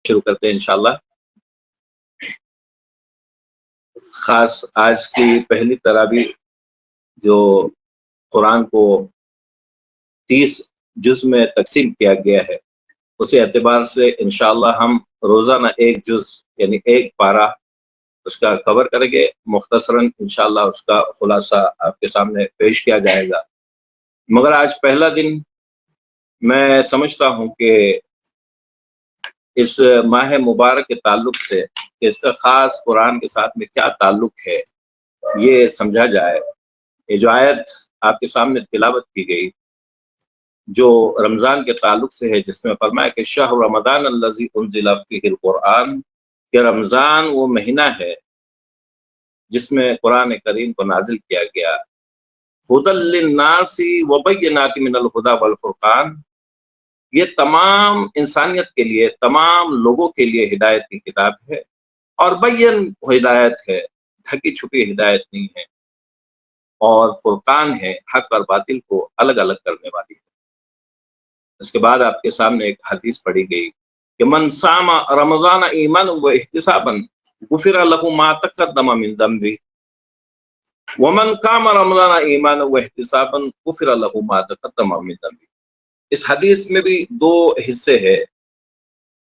شروع کرتے ہیں انشاءاللہ۔ خاص آج کی پہلی تراویح جو قرآن کو 30 جز میں تقسیم کیا گیا ہے، اسی اعتبار سے انشاءاللہ ہم روزانہ ایک جز یعنی ایک پارہ اس کا کور کریں گے، مختصراً انشاءاللہ اس کا خلاصہ آپ کے سامنے پیش کیا جائے گا۔ مگر آج پہلا دن میں سمجھتا ہوں کہ اس ماہ مبارک کے تعلق سے اس کا خاص قرآن کے ساتھ میں کیا تعلق ہے یہ سمجھا جائے۔ یہ جو آیت آپ کے سامنے تلاوت کی گئی جو رمضان کے تعلق سے ہے، جس میں فرمایا کہ شہر رمضان الذی انزل فیہ القرآن، کہ رمضان وہ مہینہ ہے جس میں قرآن کریم کو نازل کیا گیا، ھدی للناس وبینات من الھدی والفرقان، یہ تمام انسانیت کے لیے، تمام لوگوں کے لیے ہدایت کی کتاب ہے، اور بین ہدایت ہے، ڈھکی چھپی ہدایت نہیں ہے، اور فرقان ہے، حق اور باطل کو الگ الگ کرنے والی ہے۔ اس کے بعد آپ کے سامنے ایک حدیث پڑھی گئی کہ من صام رمضان ایمانا و احتسابا غفر له ما تقدم من ذنبه ومن قام رمضان ایمانا و احتسابا غفر له ما تقدم من ذنبه۔ اس حدیث میں بھی دو حصے ہیں،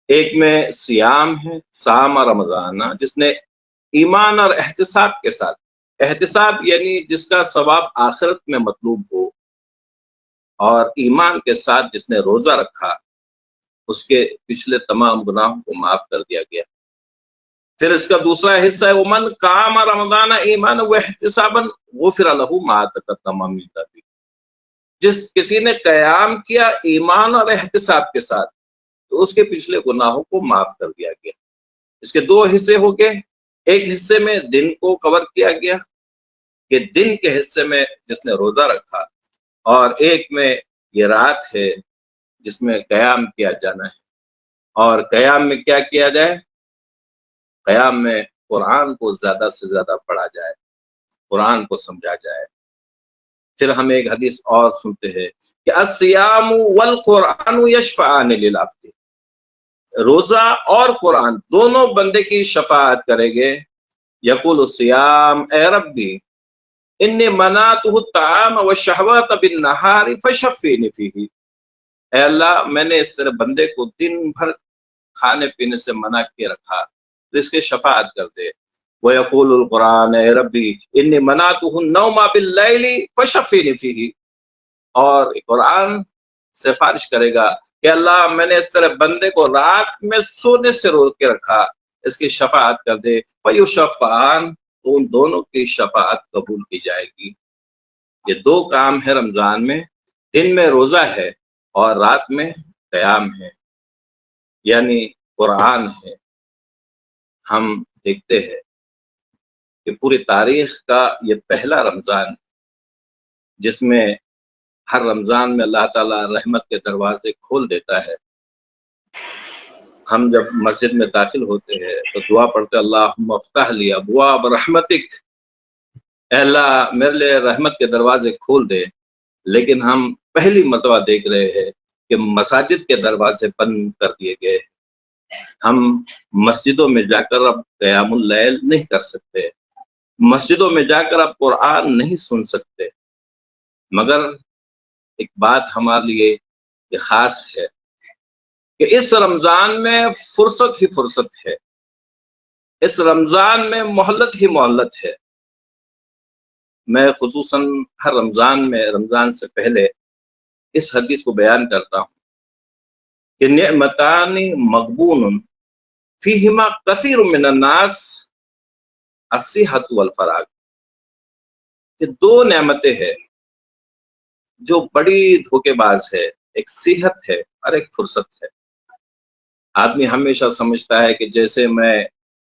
ایک میں سیام ہے، سام رمضان، جس نے ایمان اور احتساب کے ساتھ، احتساب یعنی جس کا ثواب آخرت میں مطلوب ہو، اور ایمان کے ساتھ جس نے روزہ رکھا اس کے پچھلے تمام گناہوں کو معاف کر دیا گیا۔ پھر اس کا دوسرا حصہ ہے ومن قام رمضان ایمانا واحتسابا غفر له ما تقدم من ذنبه، جس کسی نے قیام کیا ایمان اور احتساب کے ساتھ تو اس کے پچھلے گناہوں کو معاف کر دیا گیا۔ اس کے دو حصے ہو گئے، ایک حصے میں دن کو کور کیا گیا کہ دن کے حصے میں جس نے روزہ رکھا، اور ایک میں یہ رات ہے جس میں قیام کیا جانا ہے۔ اور قیام میں کیا کیا جائے؟ قیام میں قرآن کو زیادہ سے زیادہ پڑھا جائے، قرآن کو سمجھا جائے۔ پھر ہم ایک حدیث اور سنتے ہیں کہ الصیام والقرآن یشفعان للعبد، روزہ اور قرآن دونوں بندے کی شفاعت کریں گے۔ یقول الصیام اے ربی انی منعتہ الطعام والشہوات بالنہار فشفینی فیہ، اے اللہ میں نے اس طرح بندے کو دن بھر کھانے پینے سے منع کیے رکھا، تو اس کے شفاعت کر دے۔ وَيَقُولُ الْقُرْآنُ اے ربی انی منعتہ النوم باللیل فشفینی فیہ، اور قرآن سفارش کرے گا کہ اللہ میں نے اس طرح بندے کو رات میں سونے سے روک کے رکھا، اس کی شفاعت کر دے۔ فَيُشَفَّعَانِ، تو ان دونوں کی شفاعت قبول کی جائے گی۔ یہ دو کام ہے رمضان میں، دن میں روزہ ہے اور رات میں قیام ہے، یعنی قرآن ہے۔ ہم دیکھتے ہیں کہ پوری تاریخ کا یہ پہلا رمضان جس میں ہر رمضان میں اللہ تعالیٰ رحمت کے دروازے کھول دیتا ہے۔ ہم جب مسجد میں داخل ہوتے ہیں تو دعا پڑھتے اللہم افتح لی ابواب رحمتک، اے اللہ میرے لیے رحمت کے دروازے کھول دے، لیکن ہم پہلی مرتبہ دیکھ رہے ہیں کہ مساجد کے دروازے بند کر دیے گئے۔ ہم مسجدوں میں جا کر اب قیام اللیل نہیں کر سکتے، مسجدوں میں جا کر اب قرآن نہیں سن سکتے، مگر ایک بات ہمارے لیے یہ خاص ہے کہ اس رمضان میں فرصت ہی فرصت ہے، اس رمضان میں مہلت ہی مہلت ہے۔ میں خصوصاً ہر رمضان میں رمضان سے پہلے اس حدیث کو بیان کرتا ہوں کہ نعمتان مغبون فیہما کثیر من الناس الصحۃ والفراغ، کہ دو نعمتیں ہیں جو بڑی دھوکے باز ہے، ایک صحت ہے اور ایک فرصت ہے۔ آدمی ہمیشہ سمجھتا ہے کہ جیسے میں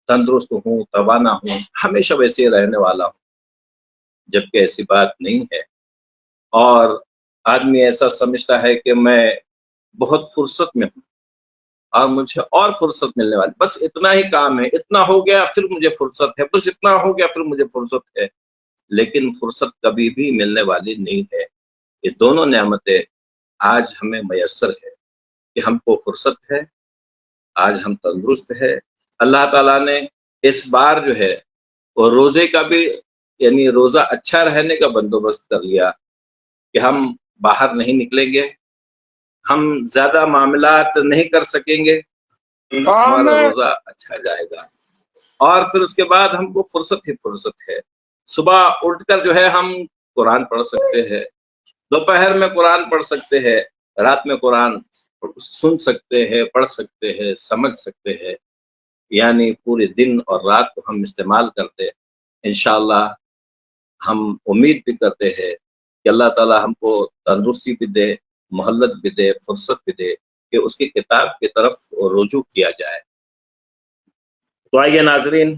تندرست ہوں، توانا ہوں، ہمیشہ ویسے ہی رہنے والا ہوں، جبکہ ایسی بات نہیں ہے۔ اور آدمی ایسا سمجھتا ہے کہ میں بہت فرصت میں ہوں اور مجھے اور فرصت ملنے والی، بس اتنا ہی کام ہے، اتنا ہو گیا پھر مجھے فرصت ہے، بس اتنا ہو گیا پھر مجھے فرصت ہے، لیکن فرصت کبھی بھی ملنے والی نہیں ہے۔ یہ دونوں نعمتیں آج ہمیں میسر ہے کہ ہم کو فرصت ہے آج ہم تندرست ہے. اللہ تعالیٰ نے اس بار جو ہے وہ روزے کا بھی یعنی روزہ اچھا رہنے کا بندوبست کر لیا کہ ہم باہر نہیں نکلیں گے، ہم زیادہ معاملات نہیں کر سکیں گے، ہمارا روزہ اچھا جائے گا. اور پھر اس کے بعد ہم کو فرصت ہی فرصت ہے. صبح اٹھ کر جو ہے ہم قرآن پڑھ سکتے ہیں، دوپہر میں قرآن پڑھ سکتے ہیں، رات میں قرآن سن سکتے ہیں، پڑھ سکتے ہیں، سمجھ سکتے ہیں. یعنی پورے دن اور رات کو ہم استعمال کرتے ہیں. انشاءاللہ ہم امید بھی کرتے ہیں کہ اللہ تعالی ہم کو تندرستی بھی دے، مہلت بھی دے، فرصت بھی دے کہ اس کی کتاب کی طرف رجوع کیا جائے. تو آئیے ناظرین،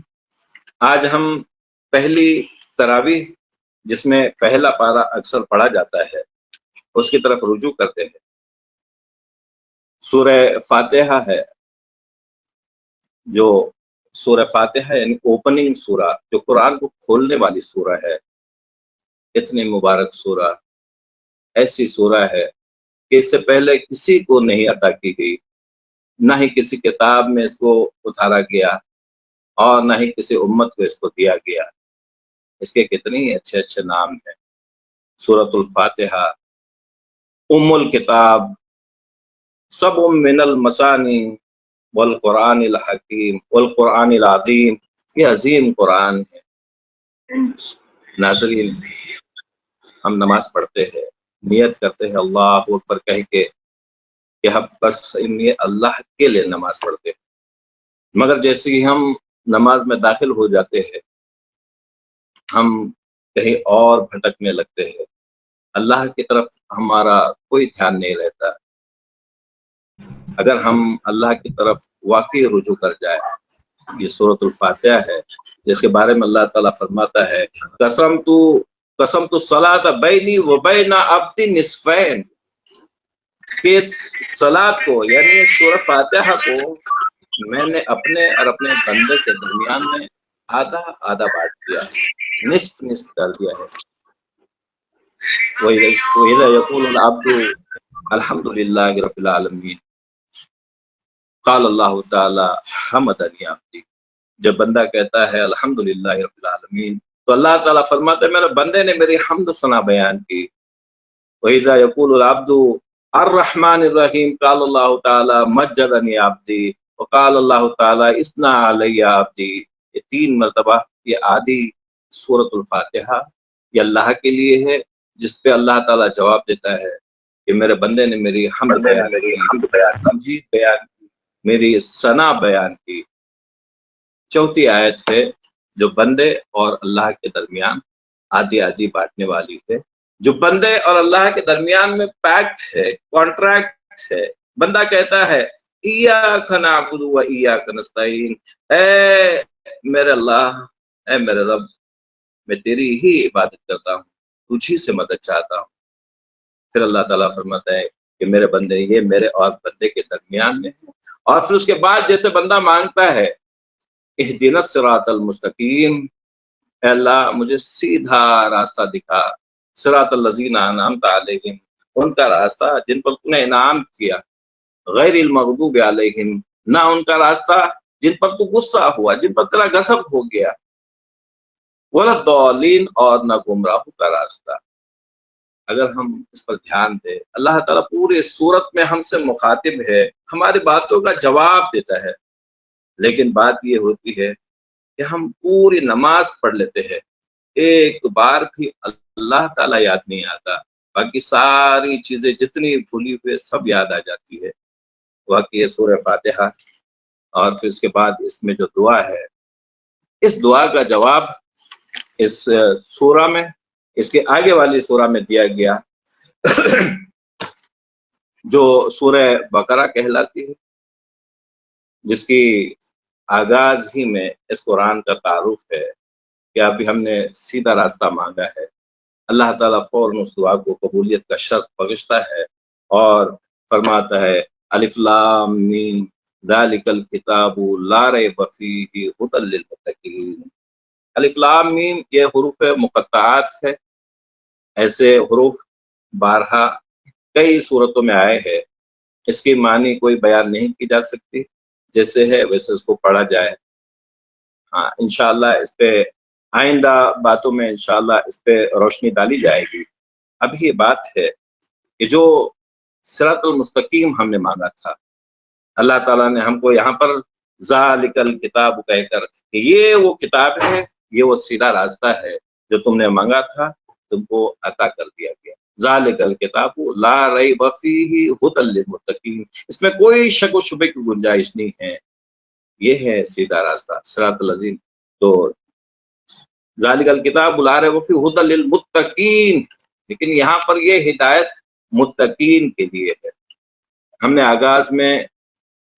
آج ہم پہلی تراویح جس میں پہلا پارہ اکثر پڑھا جاتا ہے اس کی طرف رجوع کرتے ہیں. سورہ فاتحہ ہے، جو سورہ فاتحہ یعنی اوپننگ سورہ، جو قرآن کو کھولنے والی سورہ ہے. اتنی مبارک سورہ، ایسی سورہ ہے کہ اس سے پہلے کسی کو نہیں عطا کی گئی، نہ ہی کسی کتاب میں اس کو اتارا گیا اور نہ ہی کسی امت کو اس کو دیا گیا. اس کے کتنے اچھے اچھے نام ہیں. سورۃ الفاتحہ، ام الکتاب، سب من المثانی والقرآن الحکیم والقرآن العظیم. یہ عظیم قرآن ہے. ناظرین، ہم نماز پڑھتے ہیں، نیت کرتے ہیں اللہ اکبر کہہ کے کہ ہم بس یہ اللہ کے لیے نماز پڑھتے ہیں. مگر جیسے ہی ہم نماز میں داخل ہو جاتے ہیں ہم کہیں اور بھٹکنے لگتے ہیں، اللہ کی طرف ہمارا کوئی دھیان نہیں رہتا. اگر ہم اللہ کی طرف واقعی رجوع کر جائے، یہ سورۃ الفاتحہ ہے جس کے بارے میں اللہ تعالیٰ فرماتا ہے قسم تو صلاۃ بینی و بین عبدی نصفین، کہ اس صلاۃ کو یعنی سورۃ فاتحہ کو میں نے اپنے اور اپنے بندے کے درمیان میں آدھا آدھا بانٹ دیا، نصف نصف کر دیا ہے. وَإِذَا يَقُولُ الْعَبْدُ الْحَمْدُ لِلَّهِ رَبِّ الْعَالَمِينَ قال اللہ تعالی حمدنی عبدی. جب بندہ کہتا ہے الحمدللہ رب العالمین تو اللہ تعالیٰ فرماتا ہے میرے بندے نے میری حمد ثنا بیان کی. وَإِذَا يَقُولُ الْعَبْدُ الرحمن الرحیم قال اللہ تعالی مجدنی عبدی وقال اللہ تعالی اثنا علی عبدی. یہ 3 مرتبہ یہ آدھی سورۃ الفاتحہ یہ اللہ کے لیے ہے، جس پہ اللہ تعالیٰ جواب دیتا ہے کہ میرے بندے نے میری حمد بیان کی، تمجید بیان کی، میری ثنا بیان کی. چوتھی آیت ہے جو بندے اور اللہ کے درمیان آدھی آدھی بانٹنے والی ہے، جو بندے اور اللہ کے درمیان میں پیکٹ ہے، کانٹریکٹ ہے. بندہ کہتا ہے ایاک نعبد و ایاک نستعین، اے میرے اللہ، اے میرے رب، میں تیری ہی عبادت کرتا ہوں، تجھ ہی سے مدد چاہتا ہوں. پھر اللہ تعالیٰ فرماتا ہے کہ میرے بندے یہ میرے اور بندے کے درمیان میں ہے. اور پھر اس کے بعد جیسے بندہ مانگتا ہے اہدنا الصراط المستقیم، اے اللہ مجھے سیدھا راستہ دکھا، صراط الذین انعمت علیہم، ان کا راستہ جن پر تو نے انعام کیا، غیر المغضوب علیہم، نہ ان کا راستہ جن پر تو غصہ ہوا، جن پر تیرا غضب ہو گیا، ولا الضالین، اور نہ گمراہوں کا راستہ. اگر ہم اس پر دھیان دیں، اللہ تعالیٰ پورے سورت میں ہم سے مخاطب ہے، ہماری باتوں کا جواب دیتا ہے. لیکن بات یہ ہوتی ہے کہ ہم پوری نماز پڑھ لیتے ہیں، ایک بار بھی اللہ تعالیٰ یاد نہیں آتا، باقی ساری چیزیں جتنی بھولی ہوئے سب یاد آ جاتی ہے. واقعی سورہ فاتحہ اور پھر اس کے بعد اس میں جو دعا ہے، اس دعا کا جواب اس سورہ میں، اس کے آگے والی سورہ میں دیا گیا جو سورہ بقرہ کہلاتی ہے، جس کی آغاز ہی میں اس قرآن کا تعارف ہے کہ ابھی ہم نے سیدھا راستہ مانگا ہے. اللہ تعالیٰ فوراً اس دعا کو قبولیت کا شرف بخشتا ہے اور فرماتا ہے الف لام میم ذالک الکتاب لا ریب فیہ ھدی للمتقین. الف لام میم یہ حروف مقطعات ہے. ایسے حروف بارہا کئی صورتوں میں آئے ہیں، اس کی معنی کوئی بیان نہیں کی جا سکتی. جیسے ہے ویسے اس کو پڑھا جائے. ہاں انشاءاللہ اس پہ آئندہ باتوں میں انشاءاللہ اس پہ روشنی ڈالی جائے گی. اب یہ بات ہے کہ جو صراط المستقیم ہم نے مانگا تھا، اللہ تعالیٰ نے ہم کو یہاں پر ذالک الکتاب کہہ کر کہ یہ وہ کتاب ہے، یہ وہ سیدھا راستہ ہے جو تم نے مانگا تھا، تم کو عطا کر دیا گیا. ذالک الکتاب لا ریب فیہ ھدی للمتقین، اس میں کوئی شک و شبے کی گنجائش نہیں ہے. یہ ہے سیدھا راستہ صراط الذین. تو ذالک الکتاب لا ریب فیہ ھدی للمتقین، لیکن یہاں پر یہ ہدایت متقین کے لیے ہے. ہم نے آغاز میں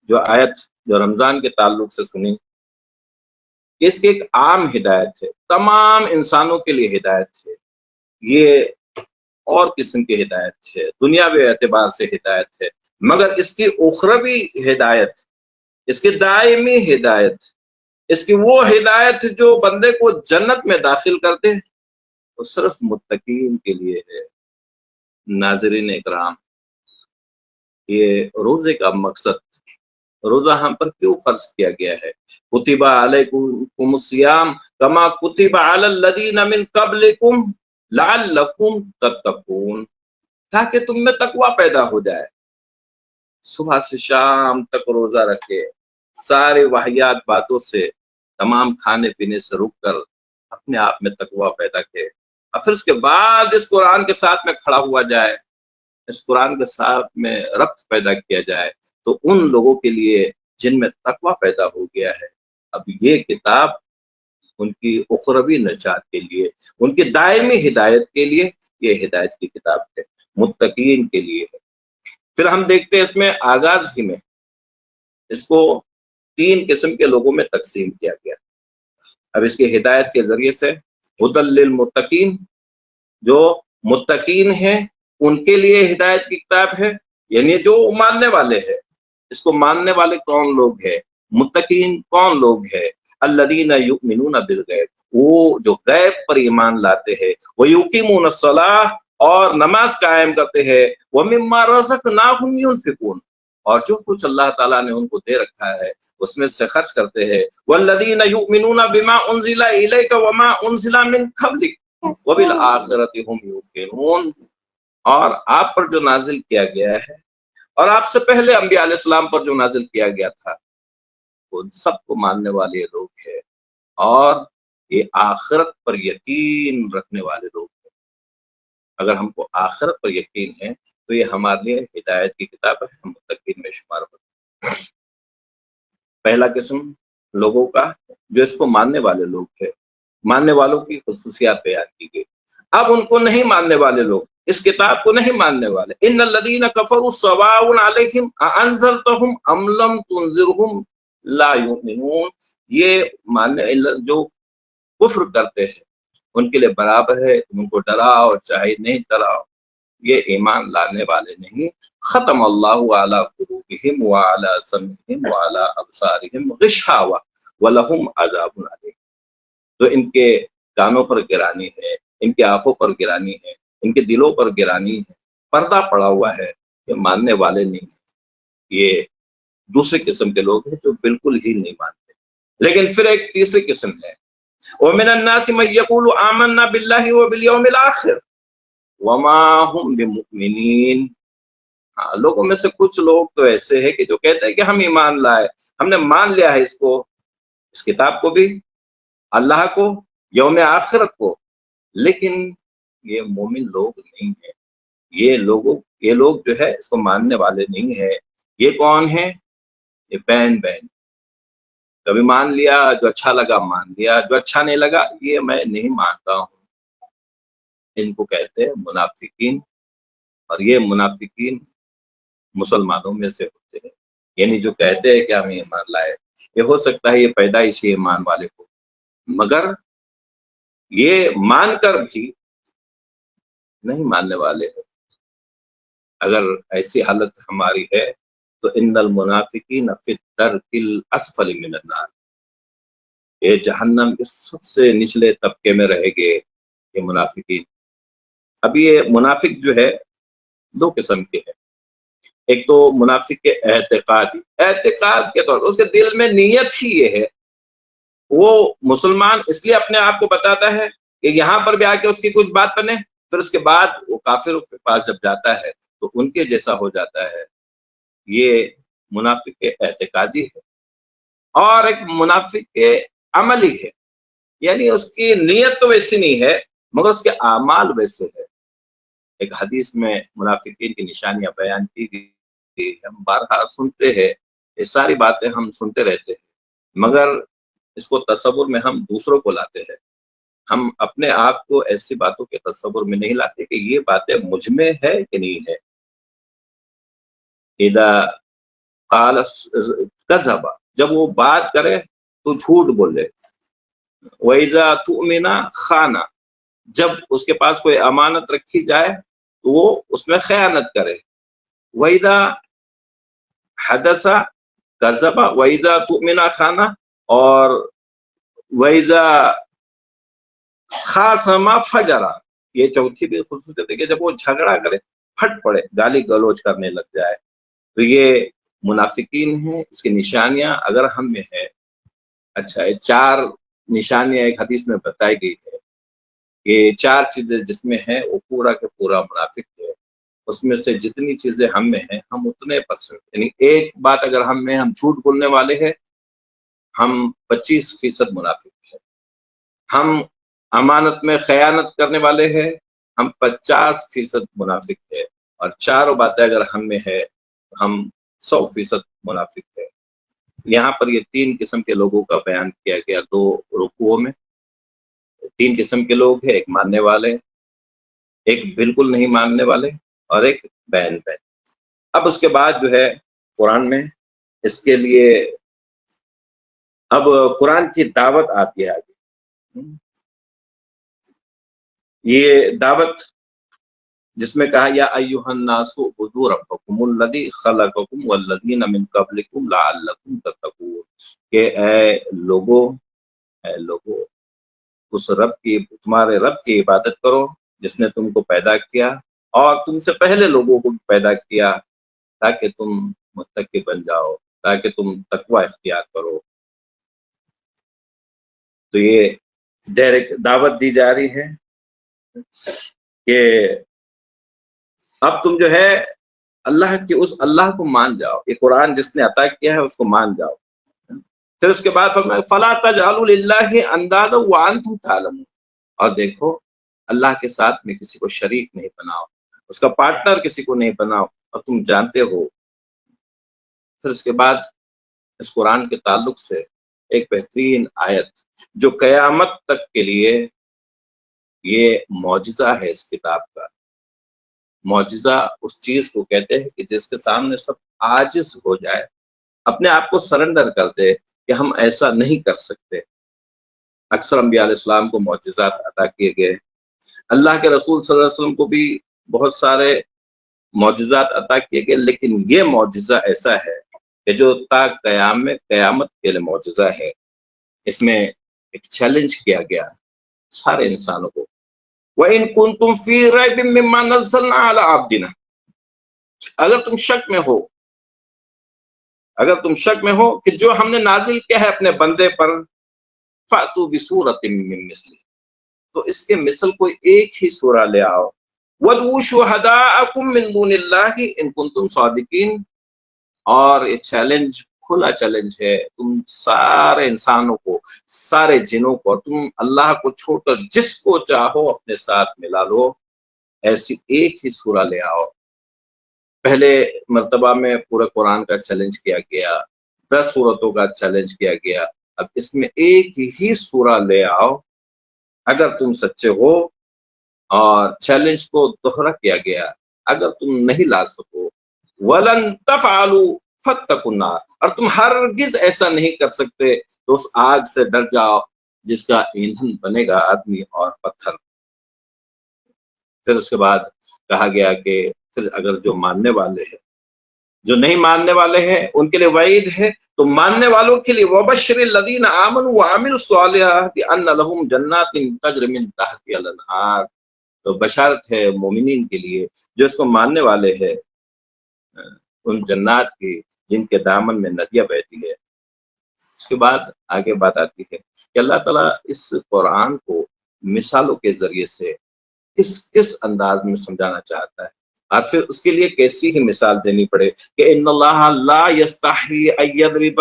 جو آیت جو رمضان کے تعلق سے سنی، اس کی ایک عام ہدایت ہے، تمام انسانوں کے لیے ہدایت ہے. یہ اور قسم کی ہدایت ہے، دنیاوی اعتبار سے ہدایت ہے، مگر اس کی اخروی ہدایت، اس کی دائمی ہدایت، اس کی وہ ہدایت جو بندے کو جنت میں داخل کرتے وہ صرف متقین کے لیے ہے. ناظرین اکرام، یہ روزے کا مقصد، روزہ ہم پر کیوں فرض کیا گیا ہے؟ کتب علیکم الصیام کما کتب علی الذین من قبلکم لعلکم تتقون، تاکہ تم میں تقوی پیدا ہو جائے. صبح سے شام تک روزہ رکھے، سارے واہیات باتوں سے، تمام کھانے پینے سے رک کر اپنے آپ میں تقوی پیدا کرے، اور پھر اس کے بعد اس قرآن کے ساتھ میں کھڑا ہوا جائے، اس قرآن کے ساتھ میں ربط پیدا کیا جائے، تو ان لوگوں کے لیے جن میں تقوی پیدا ہو گیا ہے، اب یہ کتاب ان کی اخروی نجات کے لیے، ان کی دائمی ہدایت کے لیے یہ ہدایت کی کتاب ہے، متقین کے لیے ہے. پھر ہم دیکھتے ہیں اس میں آغاز ہی میں اس کو 3 قسم کے لوگوں میں تقسیم کیا گیا. اب اس کی ہدایت کے ذریعے سے ھدی للمتقین، جو متقین ہیں ان کے لیے ہدایت کی کتاب ہے، یعنی جو ماننے والے ہیں. اس کو ماننے والے کون لوگ ہیں؟ متقین کون لوگ ہیں؟ الذین یؤمنون بالغیب، وہ جو غیب پر ایمان لاتے ہیں، ویقیمون الصلاۃ، اور نماز قائم کرتے ہیں، ومما رزقناہم ینفقون، اور جو کچھ اللہ تعالیٰ نے ان کو دے رکھا ہے اس میں سے خرچ کرتے ہیں. والذین یؤمنون بما انزل الیک وما انزل من قبلک وبالآخرۃ ھم یوقنون، اور آپ پر جو نازل کیا گیا ہے اور آپ سے پہلے انبیاء علیہ السلام پر جو نازل کیا گیا تھا، وہ سب کو ماننے والے لوگ ہیں، اور یہ آخرت پر یقین رکھنے والے لوگ ہیں. اگر ہم کو آخرت پر یقین ہے تو یہ ہمارے لیے ہدایت کی کتاب ہے، ہم متقین میں شمار ہوتے ہیں. پہلا قسم لوگوں کا جو اس کو ماننے والے لوگ تھے، ماننے والوں کی خصوصیات بیان کی گئی. اب ان کو نہیں ماننے والے لوگ، اس کتاب کو نہیں ماننے والے، ان الذین کفروا سواء علیہم اانذرتہم ام لم تنذرہم لا یؤمنون، یہ ماننے جو کفر کرتے ہیں ان کے لیے برابر ہے، ان کو ڈراؤ چاہے نہیں ڈراؤ، یہ ایمان لانے والے نہیں. ختم اللہ علی قلوبہم وعلی سمعہم وعلی ابصارہم غشاوہ ولہم عذاب علیم. تو ان کے کانوں پر گرانی ہے، ان کی آنکھوں پر گرانی ہے، ان کے دلوں پر گرانی ہے، پردہ پڑا ہوا ہے، یہ ماننے والے نہیں. یہ دوسرے قسم کے لوگ ہیں جو بالکل ہی نہیں مانتے. لیکن پھر ایک تیسری قسم ہے، وَمِنَ النَّاسِ مَن يَقُولُ آمَنَّا بِاللَّهِ وَبِالْيَوْمِ الْآخِرِ وَمَا هُمْ بِمُؤْمِنِينَ. لوگوں میں سے کچھ لوگ تو ایسے ہیں کہ جو کہتے ہیں کہ ہم ایمان لائے، ہم نے مان لیا ہے اس کو، اس کتاب کو بھی، اللہ کو، یوم آخرت کو، لیکن یہ مومن لوگ نہیں ہیں. یہ لوگ جو ہے اس کو ماننے والے نہیں ہیں. یہ کون ہیں؟ یہ بہن کبھی مان لیا، جو اچھا لگا مان لیا، جو اچھا نہیں لگا یہ میں نہیں مانتا ہوں. ان کو کہتے ہیں منافقین، اور یہ منافقین مسلمانوں میں سے ہوتے ہیں. یعنی جو کہتے ہیں کہ ہم ایمان لائے، یہ ہو سکتا ہے یہ پیدائشی ایمان والے کو، مگر یہ مان کر بھی نہیں ماننے والے ہیں. اگر ایسی حالت ہماری ہے تو ان المنافقین فی الدرک الاسفل من النار، یہ جہنم کے سب سے نچلے طبقے میں رہے گے یہ منافقین. اب یہ منافق جو ہے 2 قسم کے ہیں. ایک تو منافق کے اعتقاد کے طور پر اس کے دل میں نیت ہی یہ ہے، وہ مسلمان اس لیے اپنے آپ کو بتاتا ہے کہ یہاں پر بھی آ کے اس کی کچھ بات بنے، پھر اس کے بعد وہ کافروں کے پاس جب جاتا ہے تو ان کے جیسا ہو جاتا ہے۔ یہ منافق کے اعتقادی ہے، اور ایک منافق کے عملی ہے، یعنی اس کی نیت تو ویسی نہیں ہے مگر اس کے اعمال ویسے ہے۔ ایک حدیث میں منافقین کی نشانیاں بیان کی گئی، ہم بارہا سنتے ہیں، یہ ساری باتیں ہم سنتے رہتے ہیں، مگر اس کو تصور میں ہم دوسروں کو لاتے ہیں، ہم اپنے آپ کو ایسی باتوں کے تصور میں نہیں لاتے کہ یہ باتیں مجھ میں ہے کہ نہیں ہے۔ اذا قال کذب، جب وہ بات کرے تو جھوٹ بولے، وَإِذَا تُؤْمِنَ خَانَ، جب اس کے پاس کوئی امانت رکھی جائے تو وہ اس میں خیانت کرے، وَإِذَا حَدَثَ كَذَبَ وَإِذَا تُؤْمِنَ خَانَ، اور وَإِذَا خَاصَمَ فَجَرَ، یہ چوتھی بھی خصوصیت ہے کہ جب وہ جھگڑا کرے پھٹ پڑے، گالی گلوچ کرنے لگ جائے، تو یہ منافقین ہیں۔ اس کی نشانیاں اگر ہم میں ہے، اچھا یہ 4 نشانیاں ایک حدیث میں بتائی گئی ہے، یہ 4 چیزیں جس میں ہیں وہ پورا کے پورا منافق ہے۔ اس میں سے جتنی چیزیں ہم میں ہیں ہم اتنے %، یعنی ایک بات اگر ہم میں، ہم جھوٹ بولنے والے ہیں، ہم 25% منافق ہیں، ہم امانت میں خیانت کرنے والے ہیں، ہم 50% منافق ہے، اور 4 باتیں اگر ہم میں ہے ہم 100% منافق ہے۔ یہاں پر یہ 3 قسم کے لوگوں کا بیان کیا گیا 2 رکوعوں میں۔ 3 قسم کے لوگ ہیں، ایک ماننے والے، ایک بالکل نہیں ماننے والے، اور ایک بین بین۔ اب اس کے بعد جو ہے قرآن میں اس کے لیے اب قرآن کی دعوت آتی ہے آگے، یہ دعوت جس میں کہا یا ایھا الناس اعبدوا ربکم الذی خلقکم والذین من قبلکم لعلکم تتقون، کہ اے لوگو اس رب کی، تمہارے رب کی عبادت کرو جس نے تم کو پیدا کیا اور تم سے پہلے لوگوں کو بھی پیدا کیا، تاکہ تم متقی بن جاؤ، تاکہ تم تقوی اختیار کرو۔ تو یہ ڈائریکٹ دعوت دی جا رہی ہے کہ اب تم جو ہے اللہ کی، اس اللہ کو مان جاؤ، یہ قرآن جس نے عطا کیا ہے اس کو مان جاؤ۔ پھر اس کے بعد فرمایا فَلَا تَجْعَلُوا لِلَّهِ أَنْدَادًا وَأَنْتُمْ تَعْلَمُونَ، اور دیکھو اللہ کے ساتھ میں کسی کو شریک نہیں بناؤ، اس کا پارٹنر کسی کو نہیں بناؤ، اور تم جانتے ہو۔ پھر اس کے بعد اس قرآن کے تعلق سے ایک بہترین آیت جو قیامت تک کے لیے یہ معجزہ ہے، اس کتاب کا معجزہ اس چیز کو کہتے ہیں کہ جس کے سامنے سب عاجز ہو جائے، اپنے آپ کو سرنڈر کر دے کہ ہم ایسا نہیں کر سکتے۔ اکثر انبیاء علیہ السلام کو معجزات عطا کیے گئے، اللہ کے رسول صلی اللہ علیہ وسلم کو بھی بہت سارے معجزات عطا کیے گئے، لیکن یہ معجزہ ایسا ہے کہ جو تا قیامت کے لیے معجزہ ہے۔ اس میں ایک چیلنج کیا گیا سارے انسانوں کو، وَإِن كُنتُمْ فِي رَيْبٍ مِّمَّا نَزَّلْنَا عَلَىٰ عَبْدِنَا، اگر تم شک میں ہو کہ جو ہم نے نازل کیا ہے اپنے بندے پر، فَأْتُوا بِسُورَةٍ مِّن مِّثْلِهِ، تو اس کے مثل کوئی ایک ہی سورہ لے آؤ، وَادْعُوا شُهَدَاءَكُم مِّن دُونِ اللَّهِ إِن كُنتُمْ صَادِقِينَ، اور یہ چیلنج کھلا چیلنج ہے تم سارے انسانوں کو، سارے جنوں کو، تم اللہ کو چھوڑ کر جس کو چاہو اپنے ساتھ ملا لو، ایسی ایک ہی سورہ لے آؤ۔ پہلے مرتبہ میں پورے قرآن کا چیلنج کیا گیا، 10 سورتوں کا چیلنج کیا گیا، اب اس میں ایک ہی سورہ لے آؤ اگر تم سچے ہو، اور چیلنج کو دوہرا کیا گیا اگر تم نہیں لا سکو، وَلَن تَفْعَلُوا فَاتَّقُوا النَّارَ، اور تم ہرگز ایسا نہیں کر سکتے تو اس آگ سے ڈر جاؤ جس کا ایندھن بنے گا آدمی اور پتھر۔ پھر اس کے بعد کہا گیا کہ پھر اگر جو ماننے والے ہیں، جو نہیں ماننے والے ہیں ان کے لیے وعید ہے، تو ماننے والوں کے لیے وَبَشِّرِ الَّذِينَ آمَنُوا وَعَمِلُوا الصَّالِحَاتِ أَنَّ لَهُمْ جَنَّاتٍ تَجْرِي مِن تَحْتِهَا الْأَنْهَارُ، تو بشارت ہے مومنین کے لیے جو اس کو ماننے والے ہیں، ان جنات کی جن کے دامن میں ندیاں بہتی ہے۔ اس کے بعد آگے بات آتی ہے کہ اللہ تعالیٰ اس قرآن کو مثالوں کے ذریعے سے کس انداز میں سمجھانا چاہتا ہے، اور پھر اس کے لیے کیسی ہی مثال دینی پڑے کہ ان اللہ لا یستحی ان یضرب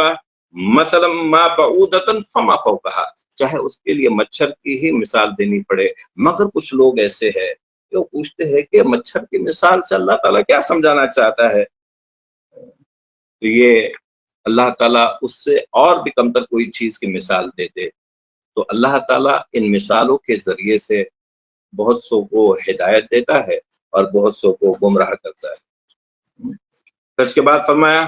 مثلا ما بعودۃ فما فوقها، چاہے اس کے لیے مچھر کی ہی مثال دینی پڑے، مگر کچھ لوگ ایسے ہیں جو پوچھتے ہیں کہ مچھر کی مثال سے اللہ تعالیٰ کیا سمجھانا چاہتا ہے؟ تو یہ اللہ تعالیٰ اس سے اور بھی کمتر کوئی چیز کی مثال دے دے تو اللہ تعالیٰ ان مثالوں کے ذریعے سے بہت سو کو ہدایت دیتا ہے اور بہت سو کو گمراہ کرتا ہے۔ پھر اس کے بعد فرمایا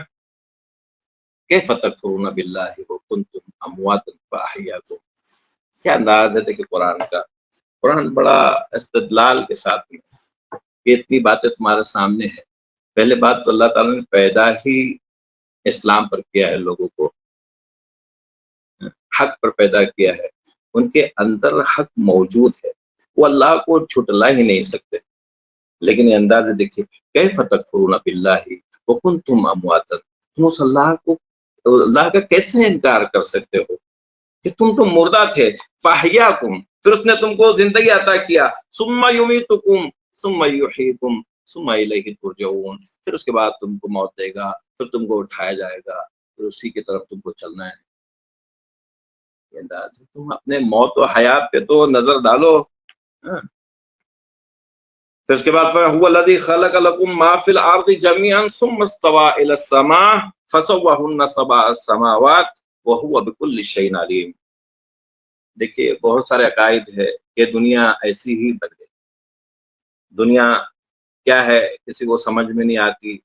کیف تکفرون باللہ وکنتم امواتا فاحیاکم، کیا انداز ہے دیکھیں قرآن کا۔ قرآن بڑا استدلال کے ساتھ میں یہ اتنی باتیں تمہارے سامنے ہیں۔ پہلے بات تو اللہ تعالیٰ نے پیدا ہی اسلام پر کیا ہے، لوگوں کو حق پر پیدا کیا ہے، ان کے اندر حق موجود ہے، وہ اللہ کو چھٹلا ہی نہیں سکتے۔ لیکن یہ انداز دیکھیے کیف تکفرون باللہ وکنتم امواتا، تم اس اللہ کا کیسے انکار کر سکتے ہو کہ تم تو مردہ تھے، فاحیاکم، پھر اس نے تم کو زندگی عطا کیا، ثم یمیتکم ثم یحییکم ثم الیہ ترجعون، پھر اس کے بعد تم کو موت دے گا، پھر تم کو اٹھایا جائے گا، پھر اسی کی طرف تم کو چلنا ہے۔ تم اپنے موت و حیات پہ تو نظر ڈالو۔ پھر اس کے بعد هو الذی خلق لکم ما فی الارض جميعا ثم استوى الى السماء فسواهن سبع السماوات وهو بكل شیء علیم۔ دیکھیے بہت سارے عقائد ہے کہ دنیا ایسی ہی بن گئی، دنیا کیا ہے کسی کو سمجھ میں نہیں آتی،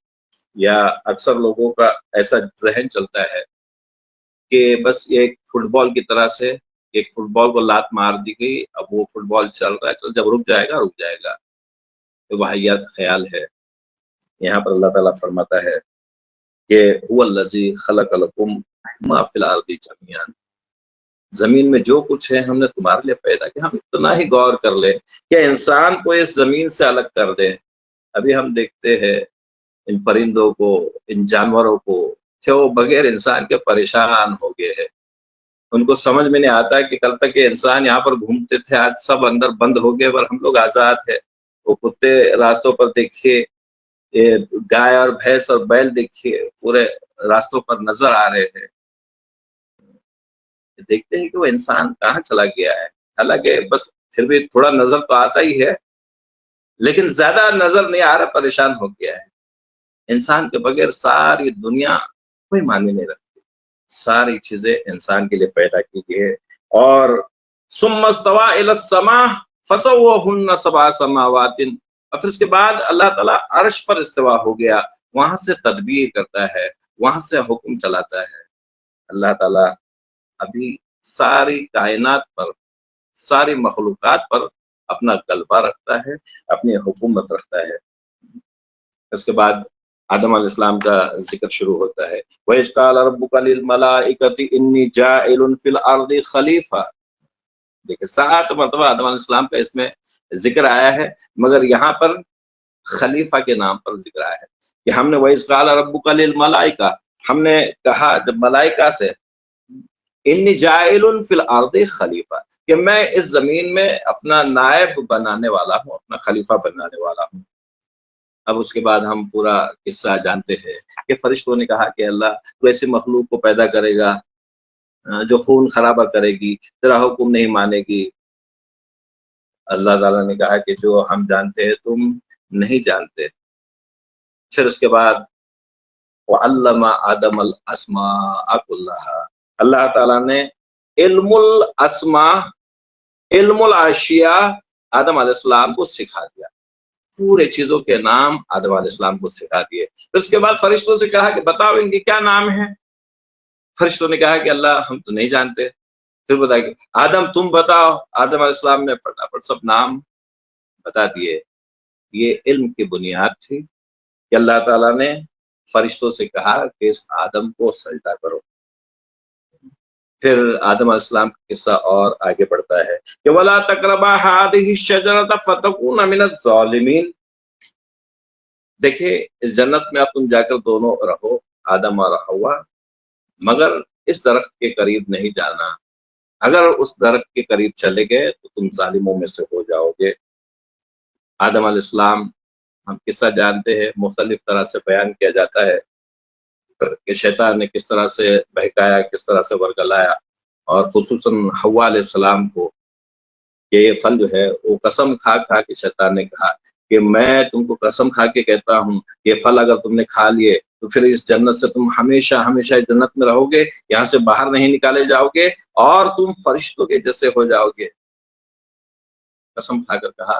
یا اکثر لوگوں کا ایسا ذہن چلتا ہے کہ بس یہ ایک فٹ بال کی طرح سے ایک فٹ بال کو لات مار دی گئی، اب وہ فٹ بال چل رہا ہے، چل جب رک جائے گا رک جائے گا، تو واحیات خیال ہے۔ یہاں پر اللہ تعالیٰ فرماتا ہے کہ هو الذی خلق لکم ما فی الارض جميعا، زمین میں جو کچھ ہے ہم نے تمہارے لیے پیدا کیا۔ ہم اتنا ہی غور کر لیں کہ انسان کو اس زمین سے الگ کر دے۔ ابھی ہم دیکھتے ہیں ان پرندوں کو، ان جانوروں کو کہ وہ بغیر انسان کے پریشان ہو گئے ہیں، ان کو سمجھ میں نہیں آتا کہ کل تک یہ انسان یہاں پر گھومتے تھے، آج سب اندر بند ہو گئے، پر ہم لوگ آزاد ہے۔ وہ کتے راستوں پر دیکھیے، گائے اور بھینس اور بیل دیکھیے پورے راستوں پر نظر آ رہے ہیں، دیکھتے ہیں کہ وہ انسان کہاں چلا گیا ہے۔ حالانکہ بس پھر بھی تھوڑا نظر تو آتا ہی ہے، لیکن زیادہ نظر نہیں آ رہا، پریشان ہو گیا ہے۔ انسان کے بغیر ساری دنیا کوئی معنی نہیں رکھتی، ساری چیزیں انسان کے لیے پیدا کی گئی ہے۔ اور ثم استوى الى السماء فسواهن سبع سماوات، اور پھر اس کے بعد اللہ تعالیٰ عرش پر استوا ہو گیا، وہاں سے تدبیر کرتا ہے، وہاں سے حکم چلاتا ہے۔ اللہ تعالیٰ ابھی ساری کائنات پر، ساری مخلوقات پر اپنا غلبہ رکھتا ہے، اپنی حکومت رکھتا ہے۔ اس کے بعد آدم علیہ السلام کا ذکر شروع ہوتا ہے، وَإِذْ قَالَ رَبُّكَ لِلْمَلَائِكَةِ إِنِّي جَاعِلٌ فِي الْأَرْضِ خَلِيفَةً، دیکھیں 7 مرتبہ آدم علیہ السلام کا اس میں ذکر آیا ہے، مگر یہاں پر خلیفہ کے نام پر ذکر آیا ہے کہ ہم نے وَإِذْ قَالَ رَبُّكَ لِلْمَلَائِكَةِ، ہم نے کہا جب ملائکہ سے انی جائل فی الارض خلیفہ، کہ میں اس زمین میں اپنا نائب بنانے والا ہوں، اپنا خلیفہ بنانے والا ہوں۔ اب اس کے بعد ہم پورا قصہ جانتے ہیں کہ فرشتوں نے کہا کہ اللہ تو ایسی مخلوق کو پیدا کرے گا جو خون خرابہ کرے گی، تیرا حکم نہیں مانے گی۔ اللہ تعالیٰ نے کہا کہ جو ہم جانتے ہیں تم نہیں جانتے۔ پھر اس کے بعد وعلم آدم الاسماء كلها، اللہ تعالیٰ نے علم الاسماء، علم الاشیاء آدم علیہ السلام کو سکھا دیا، پورے چیزوں کے نام آدم علیہ السلام کو سکھا دیے۔ پھر اس کے بعد فرشتوں سے کہا کہ بتاؤ ان کے کیا نام ہیں۔ فرشتوں نے کہا کہ اللہ ہم تو نہیں جانتے۔ پھر بتایا کہ آدم تم بتاؤ، آدم علیہ السلام نے فٹافٹ سب نام بتا دیے۔ یہ علم کی بنیاد تھی کہ اللہ تعالیٰ نے فرشتوں سے کہا کہ اس آدم کو سجدہ کرو۔ پھر آدم علیہ السلام کا قصہ اور آگے بڑھتا ہے کہ وَلَا تَقْرَبَا هَٰذِهِ الشَّجَرَةَ فَتَكُونَ مِنَ الظَّالِمِينَ، دیکھیے اس جنت میں اب تم جا کر دونوں رہو، آدم اور حوا، مگر اس درخت کے قریب نہیں جانا، اگر اس درخت کے قریب چلے گئے تو تم ظالموں میں سے ہو جاؤ گے۔ آدم علیہ السلام، ہم قصہ جانتے ہیں، مختلف طرح سے بیان کیا جاتا ہے کہ شیطان نے کس طرح سے بہکایا، کس طرح سے ورگلایا، اور خصوصاً حوا علیہ السلام کو کہ یہ پھل جو ہے وہ قسم کھا کھا کے شیطان نے کہا کہ میں تم کو قسم کھا کے کہتا ہوں، یہ پھل اگر تم نے کھا لیے تو پھر اس جنت سے تم ہمیشہ ہمیشہ اس جنت میں رہو گے، یہاں سے باہر نہیں نکالے جاؤ گے، اور تم فرشتوں کے جیسے ہو جاؤ گے۔ قسم کھا کر کہا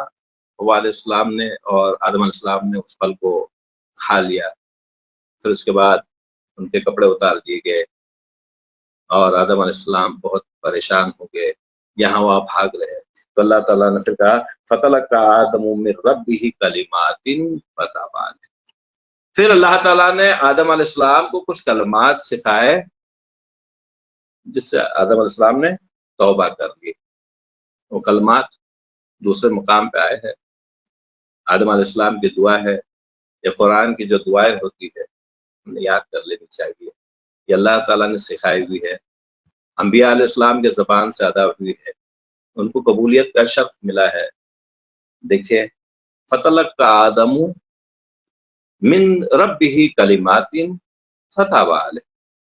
حوا علیہ السلام نے، اور آدم علیہ السلام نے اس پھل کو کھا لیا۔ پھر اس کے بعد ان کے کپڑے اتار دیے گئے، اور آدم علیہ السلام بہت پریشان ہو گئے، یہاں وہاں بھاگ رہے۔ تو اللہ تعالیٰ نے پھر کہا فَتَلَقَّىٰ آدَمُ مِن رَّبِّهِ كَلِمَاتٍ فَتَابَ عَلَيْهِ۔ پھر اللہ تعالیٰ نے آدم علیہ السلام کو کچھ کلمات سکھائے جس سے آدم علیہ السلام نے توبہ کر لی۔ وہ کلمات دوسرے مقام پہ آئے ہیں، آدم علیہ السلام کی دعا ہے، یہ قرآن کی جو دعائیں ہوتی ہے ہمیں یاد کر لینی چاہیے، یہ اللہ تعالیٰ نے سکھائی ہوئی ہے، انبیاء علیہ السلام کے زبان سے ادا ہوئی ہے، ان کو قبولیت کا شرف ملا ہے۔ دیکھیے فَتَلَقَّىٰ آدَمُ مِن رَّبِّهِ كَلِمَاتٍ فَتَابَ عَلَيْهِ۔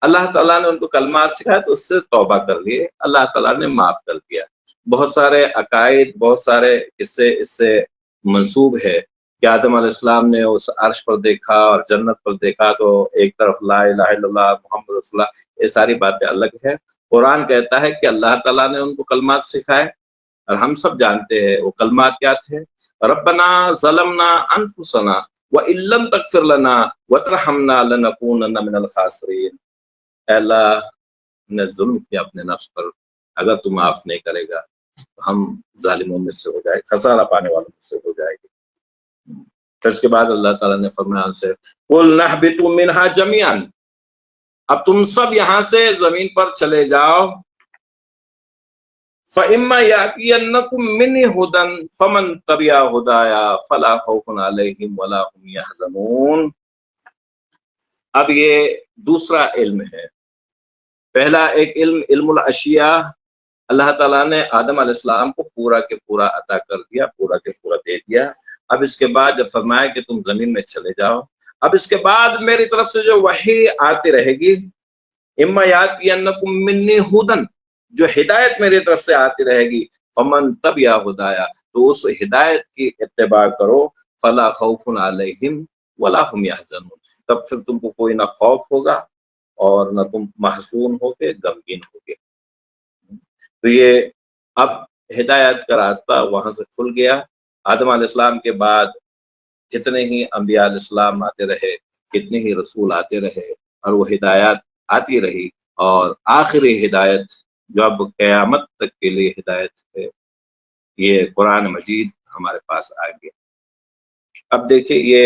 اللہ تعالیٰ نے ان کو کلمات سکھائے تو اس سے توبہ کر لیے، اللہ تعالیٰ نے معاف کر دیا۔ بہت سارے عقائد، بہت سارے قصے اس سے منسوب ہے کہ آدم علیہ السلام نے اس عرش پر دیکھا اور جنت پر دیکھا تو ایک طرف لا الہ الا اللہ محمد رسول اللہ، یہ ساری باتیں الگ ہے۔ قرآن کہتا ہے کہ اللہ تعالیٰ نے ان کو کلمات سکھائے، اور ہم سب جانتے ہیں وہ کلمات کیا تھے۔ ربنا ظلمنا انفسنا وان لم تغفر لنا وترحمنا لنکونن من الخاسرین۔ اے اللہ، ہم نے ظلم کیا اپنے نفس پر، اگر تو معاف نہیں کرے گا تو ہم ظالموں میں سے ہو جائے، خسارہ پانے والوں میں سے ہو جائے گی۔ پھر اس کے بعد اللہ تعالیٰ نے فرمایا ان سے قُلْ نَهْبِطُوا مِنْهَا جَمِيعًا، اب تم سب یہاں سے زمین پر چلے جاؤ۔ فَإِمَّا يَأْتِيَنَّكُم مِّنِّي هُدًى فَمَن تَبِعَ هُدَايَ فَلَا خَوْفٌ عَلَيْهِمْ وَلَا هُمْ يَحْزَنُونَ۔ اب یہ دوسرا علم ہے۔ پہلا ایک علم، علم الاشیاء، اللہ تعالیٰ نے آدم علیہ السلام کو پورا کے پورا عطا کر دیا، پورا کے پورا دے دیا۔ اب اس کے بعد جب فرمایا کہ تم زمین میں چلے جاؤ، اب اس کے بعد میری طرف سے جو وحی آتی رہے گی، اما یاتینکم منی ھدی، جو ہدایت میری طرف سے آتی رہے گی، فمن تبع ہدایا، تو اس ہدایت کی اتباع کرو، فلا خوف علیہم ولا هم یحزنون، تب پھر تم کو کوئی نہ خوف ہوگا اور نہ تم محزون ہوگے، غمگین ہوگے۔ تو یہ اب ہدایت کا راستہ وہاں سے کھل گیا۔ آدم علیہ السلام کے بعد کتنے ہی انبیاء علیہ السلام آتے رہے، کتنے ہی رسول آتے رہے، اور وہ ہدایات آتی رہی، اور آخری ہدایت جو اب قیامت تک کے لیے ہدایت ہے، یہ قرآن مجید ہمارے پاس آ گیا۔ اب دیکھیں یہ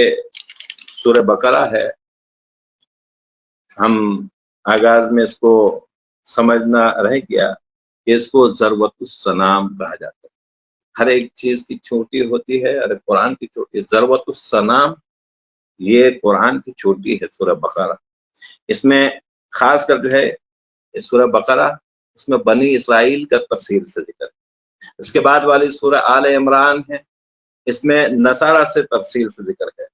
سورہ بقرہ ہے، ہم آغاز میں اس کو سمجھنا رہ گیا کہ اس کو ذروۃ السنام کہا جاتا ہے۔ ہر ایک چیز کی چھوٹی ہوتی ہے، اور قرآن کی چھوٹی ہے۔ ذروۃ السنام یہ قرآن کی چھوٹی ہے سورہ بقرہ۔ اس میں خاص کر جو ہے سورہ بقرہ، اس میں بنی اسرائیل کا تفصیل سے ذکر ہے۔ اس کے بعد والی سورہ آل عمران ہے، اس میں نصارہ سے تفصیل سے ذکر ہے،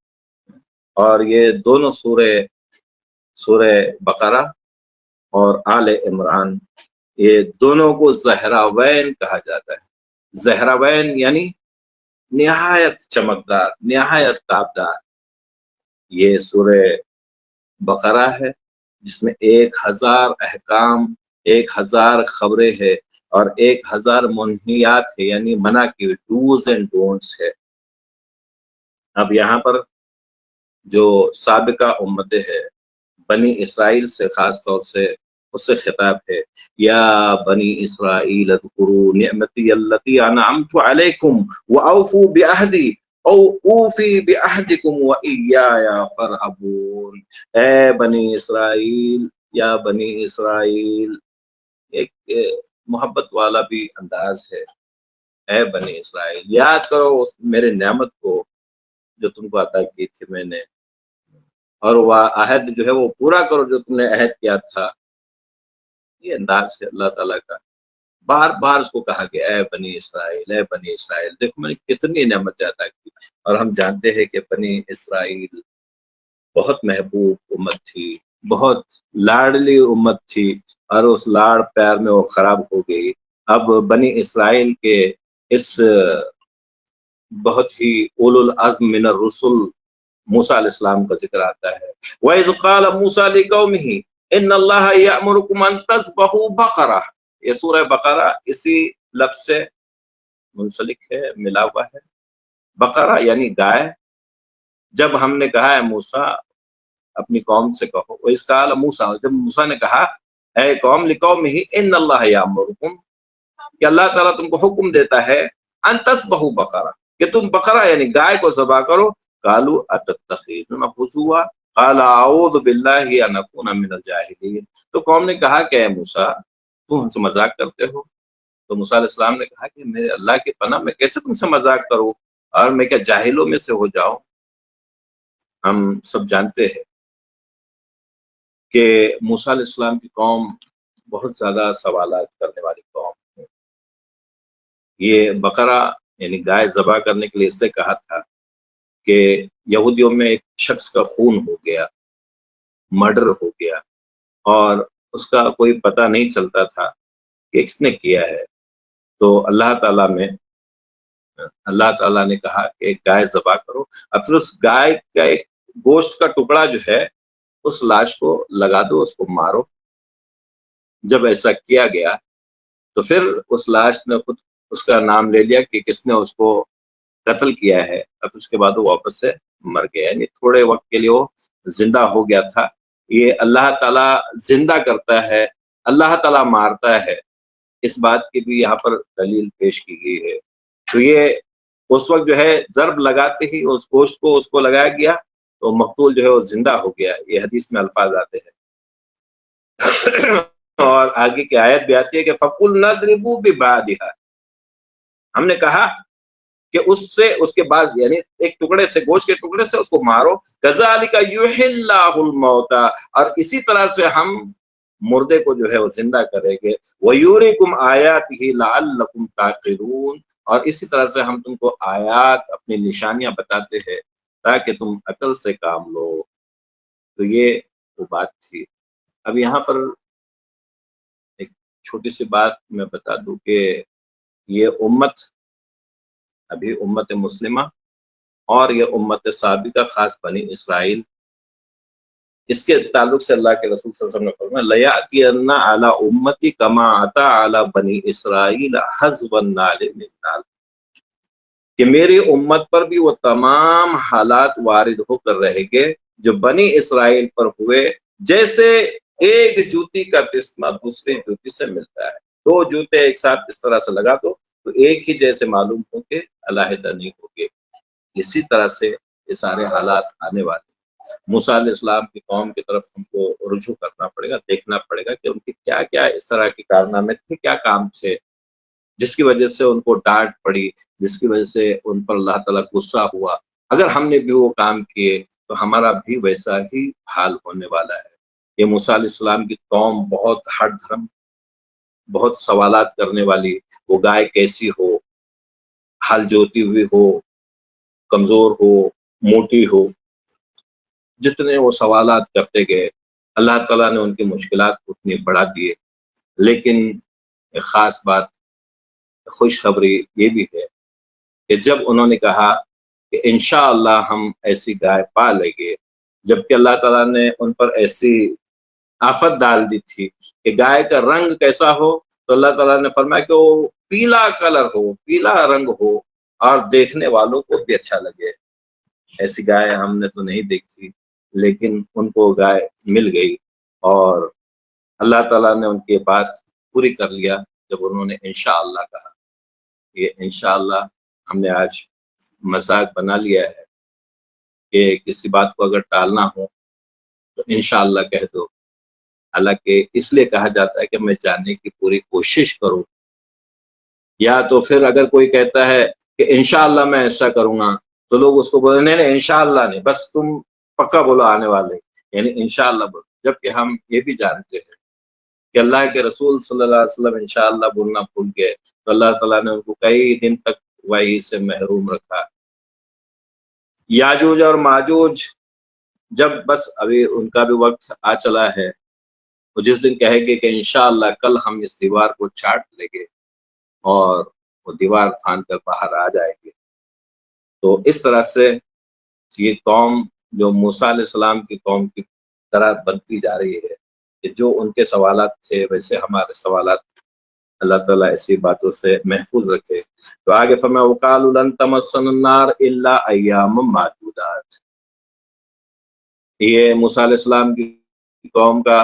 اور یہ دونوں سورہ بقرہ اور آل عمران، یہ دونوں کو زہراوین کہا جاتا ہے۔ زہراوین یعنی نہایت چمکدار، نہایت تابدار۔ یہ سورہ بقرہ ہے جس میں 1000 احکام، 1000 خبریں ہے، اور 1000 منہیات ہے، یعنی منع کی ڈوز اینڈ ڈونٹس ہے۔ اب یہاں پر جو سابقہ امتیں ہے، بنی اسرائیل سے خاص طور سے اس سے خطاب ہے، یا بنی اسرائیل اذکروا نعمتی التی انعمت علیکم واوفوا بعہدی او اوفی بعہدکم وایای فارہبون۔ اے بنی اسرائیل، یا بنی اسرائیل، ایک محبت والا بھی انداز ہے۔ اے بنی اسرائیل، یاد کرو اس میرے نعمت کو، جو تم کو عطا کی تھی میں نے، اور وہ عہد جو ہے وہ پورا کرو جو تم نے عہد کیا تھا. یہ انداز ہے اللہ تعالیٰ کا. بار بار اس کو کہا کہ اے بنی اسرائیل، اے بنی اسرائیل، دیکھو میں نے کتنی نعمتیں عطا کی. اور ہم جانتے ہیں کہ بنی اسرائیل بہت محبوب امت تھی، بہت لاڈلی امت تھی، اور اس لاڑ پیار میں وہ خراب ہو گئی. اب بنی اسرائیل کے اس بہت ہی اولو العزم من الرسل موسیٰ علیہ السلام کا ذکر آتا ہے. وَإِذْ قَالَ مُوسَىٰ لِقَوْمِهِ إِنَّ اللَّهَ يَأْمُرُكُمْ أَن تَذْبَحُوا بَقَرَةً. یہ سورہ بقرہ اسی لفظ سے منسلک ہے، ملا ہوا ہے. بقرہ یعنی گائے. جب ہم نے کہا ہے موسیٰ اپنی قوم سے کہو، وَإِذْ قَالَ مُوسَىٰ، جب موسیٰ نے کہا اے قوم لِقَوْمِهِ إِنَّ اللَّهَ يَأْمُرُكُمْ، کہ اللہ تعالیٰ تم کو حکم دیتا ہے ان تذبحوا بقرہ، کہ تم بقرہ یعنی گائے کو ذبح کرو. قالوا اتتخذون ہزوا قال اعوذ باللہ ان اکون من الجاہلین. تو قوم نے کہا کہ اے موسیٰ تم ہم سے مذاق کرتے ہو. تو موسیٰ علیہ السلام نے کہا کہ میرے اللہ کی پناہ میں کیسے تم سے مذاق کروں، اور میں کیا جاہلوں میں سے ہو جاؤں. ہم سب جانتے ہیں کہ موسیٰ علیہ السلام کی قوم بہت زیادہ سوالات کرنے والی قوم ہے. یہ بقرہ یعنی گائے ذبح کرنے کے لیے اس لیے کہا تھا کہ یہودیوں میں ایک شخص کا خون ہو گیا، مرڈر ہو گیا، اور اس کا کوئی پتہ نہیں چلتا تھا کہ کس نے کیا ہے. تو اللہ تعالیٰ نے کہا کہ ایک گائے ذبح کرو، اور پھر اس گائے کا ایک گوشت کا ٹکڑا جو ہے اس لاش کو لگا دو، اس کو مارو. جب ایسا کیا گیا تو پھر اس لاش نے خود اس کا نام لے لیا کہ کس نے اس کو قتل کیا ہے. اب اس کے بعد وہ واپس سے مر گیا، یعنی تھوڑے وقت کے لیے وہ زندہ ہو گیا تھا. یہ اللہ تعالیٰ زندہ کرتا ہے، اللہ تعالیٰ مارتا ہے، اس بات کی بھی یہاں پر دلیل پیش کی گئی ہے. تو یہ اس وقت جو ہے ضرب لگاتے ہی اس گوشت کو اس کو لگایا گیا تو مقتول جو ہے وہ زندہ ہو گیا. یہ حدیث میں الفاظ آتے ہیں. اور آگے کی آیت بھی آتی ہے کہ فَقُلْنَا اضْرِبُوا بِبَعْضِهَا، ہم نے کہا کہ اس کے بعد یعنی ایک ٹکڑے سے، گوشت کے ٹکڑے سے اس کو مارو. كَذَلِكَ يُحْيِي اللَّهُ الْمَوْتَىٰ، اور اسی طرح سے ہم مردے کو جو ہے وہ زندہ کریں گے. وَيُرِيكُمْ آيَاتِهِ لَعَلَّكُمْ تَعْقِلُونَ، اور اسی طرح سے ہم تم کو آیات، اپنی نشانیاں بتاتے ہیں تاکہ تم عقل سے کام لو. تو یہ وہ بات تھی. اب یہاں پر ایک چھوٹی سی بات میں بتا دوں کہ یہ امت، ابھی امت مسلمہ اور یہ امت سابقہ خاص بنی اسرائیل، اس کے تعلق سے اللہ کے رسول صلی اللہ علیہ وسلم نے فرمایا لَيَأْتِيَنَّ عَلَىٰ أُمَّتِي كَمَا أَتَىٰ عَلَىٰ بَنِي إِسْرَائِيلَ حَزْوَ النَّعْلِ مِنَ النَّعْلِ، کہ میری امت پر بھی وہ تمام حالات وارد ہو کر رہے گے جو بنی اسرائیل پر ہوئے، جیسے ایک جوتی کا تسمہ دوسری جوتی سے ملتا ہے. دو جوتے ایک ساتھ اس طرح سے لگا دو تو ایک ہی جیسے معلوم ہوں گے، علیحدہ نہیں ہوں گے. اسی طرح سے یہ سارے حالات آنے والے. موسیٰ علیہ السلام کی قوم کی طرف ہم کو رجوع کرنا پڑے گا، دیکھنا پڑے گا کہ ان کے کیا کیا اس طرح کے کارنامے تھے، کیا کام تھے جس کی وجہ سے ان کو ڈانٹ پڑی، جس کی وجہ سے ان پر اللہ تعالیٰ غصہ ہوا. اگر ہم نے بھی وہ کام کیے تو ہمارا بھی ویسا ہی حال ہونے والا ہے. یہ موسیٰ علیہ السلام کی قوم بہت ہٹ دھرم، بہت سوالات کرنے والی. وہ گائے کیسی ہو، ہل جوتی ہوئی ہو، کمزور ہو، موٹی ہو، جتنے وہ سوالات کرتے گئے اللہ تعالیٰ نے ان کی مشکلات اتنی بڑھا دیے. لیکن ایک خاص بات، خوشخبری یہ بھی ہے کہ جب انہوں نے کہا کہ انشاءاللہ ہم ایسی گائے پا لیں گے، جبکہ اللہ تعالیٰ نے ان پر ایسی آفت ڈال دی تھی کہ گائے کا رنگ کیسا ہو، تو اللہ تعالیٰ نے فرمایا کہ وہ پیلا کلر ہو، پیلا رنگ ہو، اور دیکھنے والوں کو بھی اچھا لگے. ایسی گائے ہم نے تو نہیں دیکھی، لیکن ان کو گائے مل گئی اور اللہ تعالیٰ نے ان کی بات پوری کر لیا جب انہوں نے انشاءاللہ کہا. یہ انشاءاللہ ہم نے آج مذاق بنا لیا ہے کہ کسی بات کو اگر ٹالنا ہو تو انشاءاللہ کہہ دو. حالانکہ اس لیے کہا جاتا ہے کہ میں جاننے کی پوری کوشش کروں، یا تو پھر اگر کوئی کہتا ہے کہ انشاءاللہ میں ایسا کروں گا تو لوگ اس کو بولے نہیں نہیں انشاءاللہ نہیں، بس تم پکا بولو آنے والے، یعنی انشاءاللہ بولو، جبکہ ہم یہ بھی جانتے ہیں کہ اللہ کے رسول صلی اللہ علیہ وسلم انشاءاللہ بولنا بھول گئے تو اللہ تعالیٰ نے ان کو کئی دن تک وحی سے محروم رکھا۔ یاجوج اور ماجوج جب بس ابھی ان کا بھی وقت آ چلا ہے، وہ جس دن کہے گے کہ انشاءاللہ کل ہم اس دیوار کو چاٹ لیں گے اور وہ دیوار پھاند کر باہر آ جائیں گے، تو اس طرح سے یہ قوم جو موسیٰ علیہ السلام کی قوم کی طرح بنتی جا رہی ہے کہ جو ان کے سوالات تھے ویسے ہمارے سوالات، اللہ تعالیٰ ایسی باتوں سے محفوظ رکھے۔ تو آگے فرمایا وَقَالُوا لَن تَمَسَّنَا النَّارُ إِلَّا أَيَّامًا مَّعْدُودَاتٍ، یہ موسیٰ علیہ السلام کی قوم کا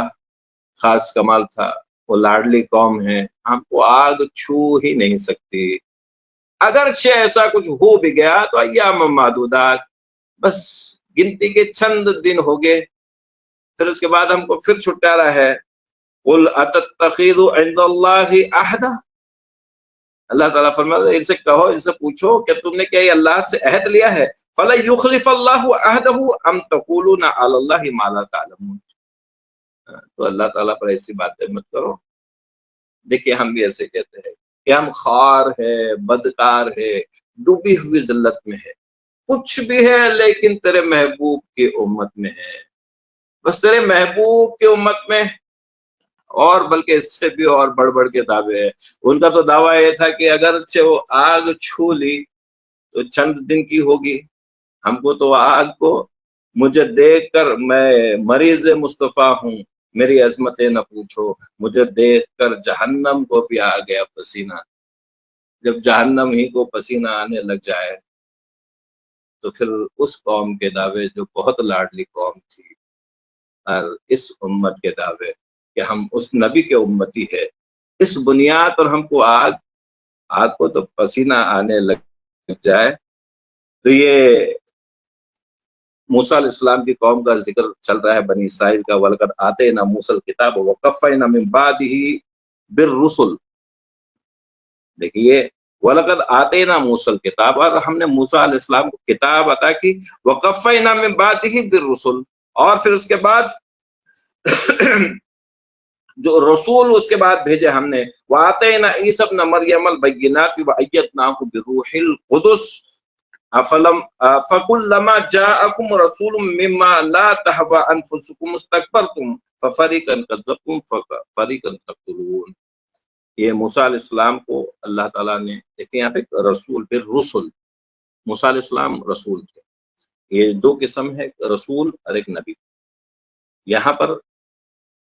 خاص کمال تھا، وہ لاڈلی قوم ہے، ہم کو آگ چھو ہی نہیں سکتی، اگرچہ ایسا کچھ ہو بھی گیا تو ایام معدودات، بس گنتی کے چند دن ہو گئے، پھر اس کے بعد ہم کو پھر چھٹکارا ہے۔ قُلْ أَتَتَّخِذُ عِندَ اللَّهِ عَهْدًا، اللہ تعالیٰ فرماتا ہے ان سے کہو، ان سے پوچھو کہ تم نے کیا یہ اللہ سے عہد لیا ہے؟ فَلَن يُخْلِفَ اللَّهُ عَهْدَهُ أَمْ تَقُولُونَ عَلَى اللَّهِ مَا لَا تَعْلَمُونَ، تو اللہ تعالیٰ پر ایسی باتیں مت کرو۔ دیکھیے ہم بھی ایسے کہتے ہیں کہ ہم خوار ہے، بدکار ہے، ڈوبی ہوئی ذلت میں ہے، کچھ بھی ہے لیکن تیرے محبوب کی امت میں ہے، بس تیرے محبوب کی امت میں، اور بلکہ اس سے بھی اور بڑھ بڑھ کے دعوے ہیں۔ ان کا تو دعویٰ یہ تھا کہ اگرچہ وہ آگ چھو لی تو چند دن کی ہوگی، ہم کو تو آگ کو، مجھے دیکھ کر میں مریض مصطفیٰ ہوں، میری عظمتیں نہ پوچھو، مجھے دیکھ کر جہنم کو بھی آ گیا پسینہ، جب جہنم ہی کو پسینہ آنے لگ جائے تو پھر اس قوم کے دعوے جو بہت لاڈلی قوم تھی اور اس امت کے دعوے کہ ہم اس نبی کے امتی ہے، اس بنیاد پر ہم کو آگ کو تو پسینہ آنے لگ جائے، تو یہ موسیٰ علیہ السلام کی قوم کا ذکر چل رہا ہے، بنی اسرائیل کا۔ وَلَقَدْ آتَيْنَا مُوسَى الْكِتَابَ وَقَفَّيْنَا مِن بَعْدِهِ بِالرُّسُلِ، دیکھیے وَلَقَدْ آتَيْنَا مُوسَى الْكِتَابَ، اور ہم نے موسیٰ علیہ السلام کو کتاب عطا کی، وَقَفَّيْنَا مِن بَعْدِهِ بِالرُّسُلِ، اور پھر اس کے بعد جو رسول اس کے بعد بھیجے ہم نے، وَآتَيْنَا عِيسَى ابْنَ مَرْيَمَ الْبَيِّنَاتِ وَأَيَّدْنَاهُ بِالرُّوحِ الْقُدُسِ فَكُلَّمَا جَاءَكُمْ رَسُولٌ مِّمَّا لَا تَهْوَىٰ أَنفُسُكُمُ اسْتَكْبَرْتُمْ فَفَرِيقًا كَذَّبْتُمْ وَفَرِيقًا تَقْتُلُونَ، یہ موسیٰ علیہ السلام کو اللہ تعالیٰ نے، دیکھیں یہاں پہ رسول بالرسل، موسیٰ علیہ السلام رسول تھے، یہ دو قسم ہے، رسول اور ایک نبی۔ یہاں پر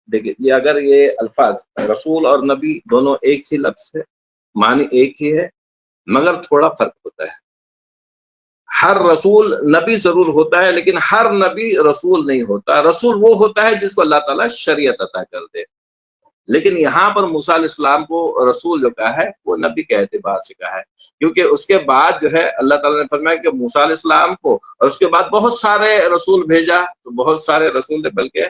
دیکھیں یہ اگر یہ الفاظ رسول اور نبی دونوں ایک ہی لفظ ہے، معنی ایک ہی ہے، مگر تھوڑا فرق ہوتا ہے۔ ہر رسول نبی ضرور ہوتا ہے لیکن ہر نبی رسول نہیں ہوتا، رسول وہ ہوتا ہے جس کو اللہ تعالیٰ شریعت عطا کر دے، لیکن یہاں پر موسیٰ علیہ السلام کو رسول جو کہا ہے وہ نبی کے اعتبار سے کہا ہے، کیونکہ اس کے بعد جو ہے اللہ تعالیٰ نے فرمایا کہ موسیٰ علیہ السلام کو، اور اس کے بعد بہت سارے رسول بھیجا، تو بہت سارے رسول تھے، بلکہ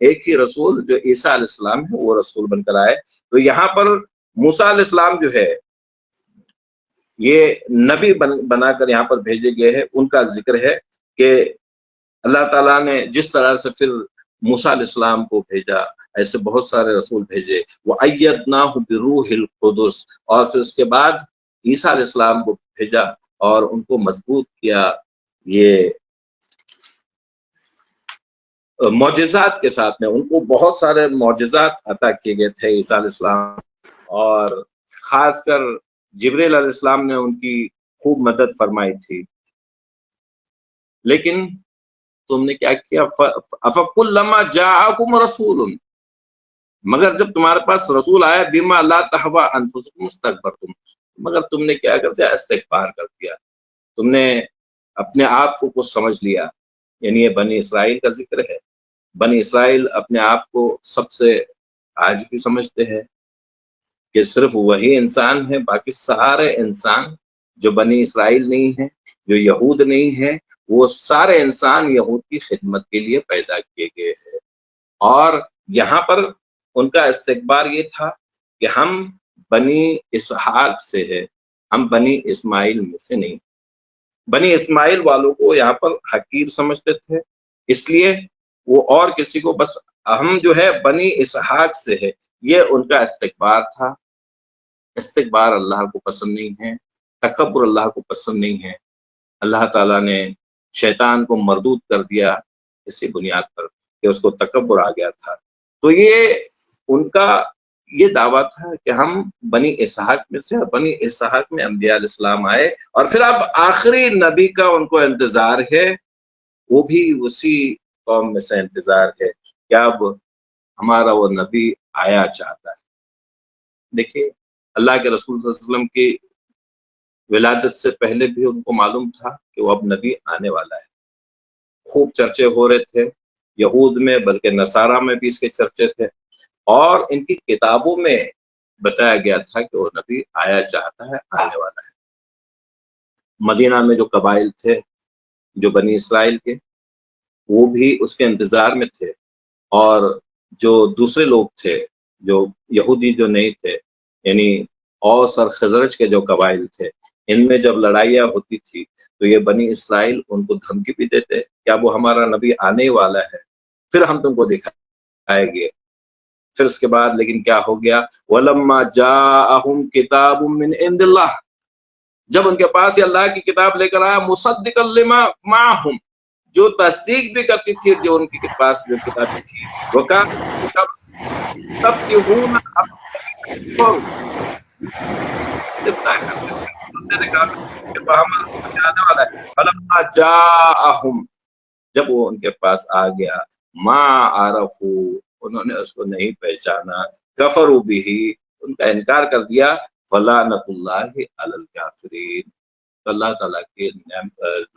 ایک ہی رسول جو عیسیٰ علیہ السلام ہے وہ رسول بن کر آئے۔ تو یہاں پر موسیٰ علیہ السلام جو ہے یہ نبی بنا کر یہاں پر بھیجے گئے ہیں، ان کا ذکر ہے کہ اللہ تعالیٰ نے جس طرح سے پھر موسیٰ علیہ السلام کو بھیجا، ایسے بہت سارے رسول بھیجے، وَأَيَّدْنَاهُ بِرُوحِ الْقُدُسِ، اور پھر اس کے بعد عیسیٰ علیہ السلام کو بھیجا اور ان کو مضبوط کیا، یہ معجزات کے ساتھ میں، ان کو بہت سارے معجزات عطا کیے گئے تھے عیسیٰ علیہ السلام، اور خاص کر جبریل علیہ السلام نے ان کی خوب مدد فرمائی تھی، لیکن تم نے کیا کیا؟ أَفَكُلَّمَا جَاءَكُمْ رَسُولٌ، مگر جب تمہارے پاس رسول آیا، بِمَا لَا تَهْوَىٰ أَنفُسُكُمُ اسْتَكْبَرْتُمْ، مگر تم نے کیا کر دیا؟ استکبار کر دیا، تم نے اپنے آپ کو کچھ سمجھ لیا، یعنی یہ بنی اسرائیل کا ذکر ہے۔ بنی اسرائیل اپنے آپ کو سب سے آج بھی سمجھتے ہیں کہ صرف وہی انسان ہے، باقی سارے انسان جو بنی اسرائیل نہیں ہیں، جو یہود نہیں ہیں، وہ سارے انسان یہود کی خدمت کے لیے پیدا کیے گئے ہیں، اور یہاں پر ان کا استکبار یہ تھا کہ ہم بنی اسحاق سے ہے، ہم بنی اسماعیل میں سے نہیں، بنی اسماعیل والوں کو یہاں پر حقیر سمجھتے تھے، اس لیے وہ اور کسی کو بس ہم جو ہے بنی اسحاق سے ہے، یہ ان کا استکبار تھا۔ استکبار اللہ کو پسند نہیں ہے، تکبر اللہ کو پسند نہیں ہے۔ اللہ تعالیٰ نے شیطان کو مردود کر دیا اسی بنیاد پر کہ اس کو تکبر آ گیا تھا۔ تو یہ ان کا یہ دعویٰ تھا کہ ہم بنی اسحاق میں سے، اور بنی اسحاق میں انبیاء علیہ السلام آئے، اور پھر اب آخری نبی کا ان کو انتظار ہے، وہ بھی اسی قوم میں سے انتظار ہے کہ اب ہمارا وہ نبی آیا چاہتا ہے۔ دیکھیے اللہ کے رسول صلی اللہ علیہ وسلم کی ولادت سے پہلے بھی ان کو معلوم تھا کہ وہ اب نبی آنے والا ہے، خوب چرچے ہو رہے تھے یہود میں، بلکہ نصارہ میں بھی اس کے چرچے تھے، اور ان کی کتابوں میں بتایا گیا تھا کہ وہ نبی آیا چاہتا ہے، آنے والا ہے۔ مدینہ میں جو قبائل تھے جو بنی اسرائیل کے، وہ بھی اس کے انتظار میں تھے، اور جو دوسرے لوگ تھے جو یہودی جو نہیں تھے، یعنی اوس اور خزرج کے جو قبائل تھے، ان میں جب لڑائیاں ہوتی تھی تو یہ بنی اسرائیل ان کو دھمکی بھی دیتے کہ اب وہ ہمارا نبی آنے ہی والا ہے، پھر ہم تم کو دکھائیں گے۔ پھر اس کے بعد لیکن کیا ہو گیا، وَلَمَّا جَاءَهُمْ كِتَابٌ مِّنْ عِندِ اللَّهِ، جب ان کے پاس یہ اللہ کی کتاب لے کر آیا، مُصَدِّقًا لِمَا مَعَهُمْ، جو تصدیق بھی کرتی تھی جو ان کے پاس جو کتابیں تھی، وَكَانُوا يَسْتَفْتِحُونَ عَلَى استفتاء کرتے تھے، سننے نے کہا کہ محمد آنے والا ہے۔ فلما جاءہم، جب وہ ان کے پاس آ گیا، ما عرفو، انہوں نے اس کو نہیں پہچانا، کفروا بھی، ان کا انکار کر دیا، فلعنت اللہ علی الکافرین، تو اللہ تعالیٰ کی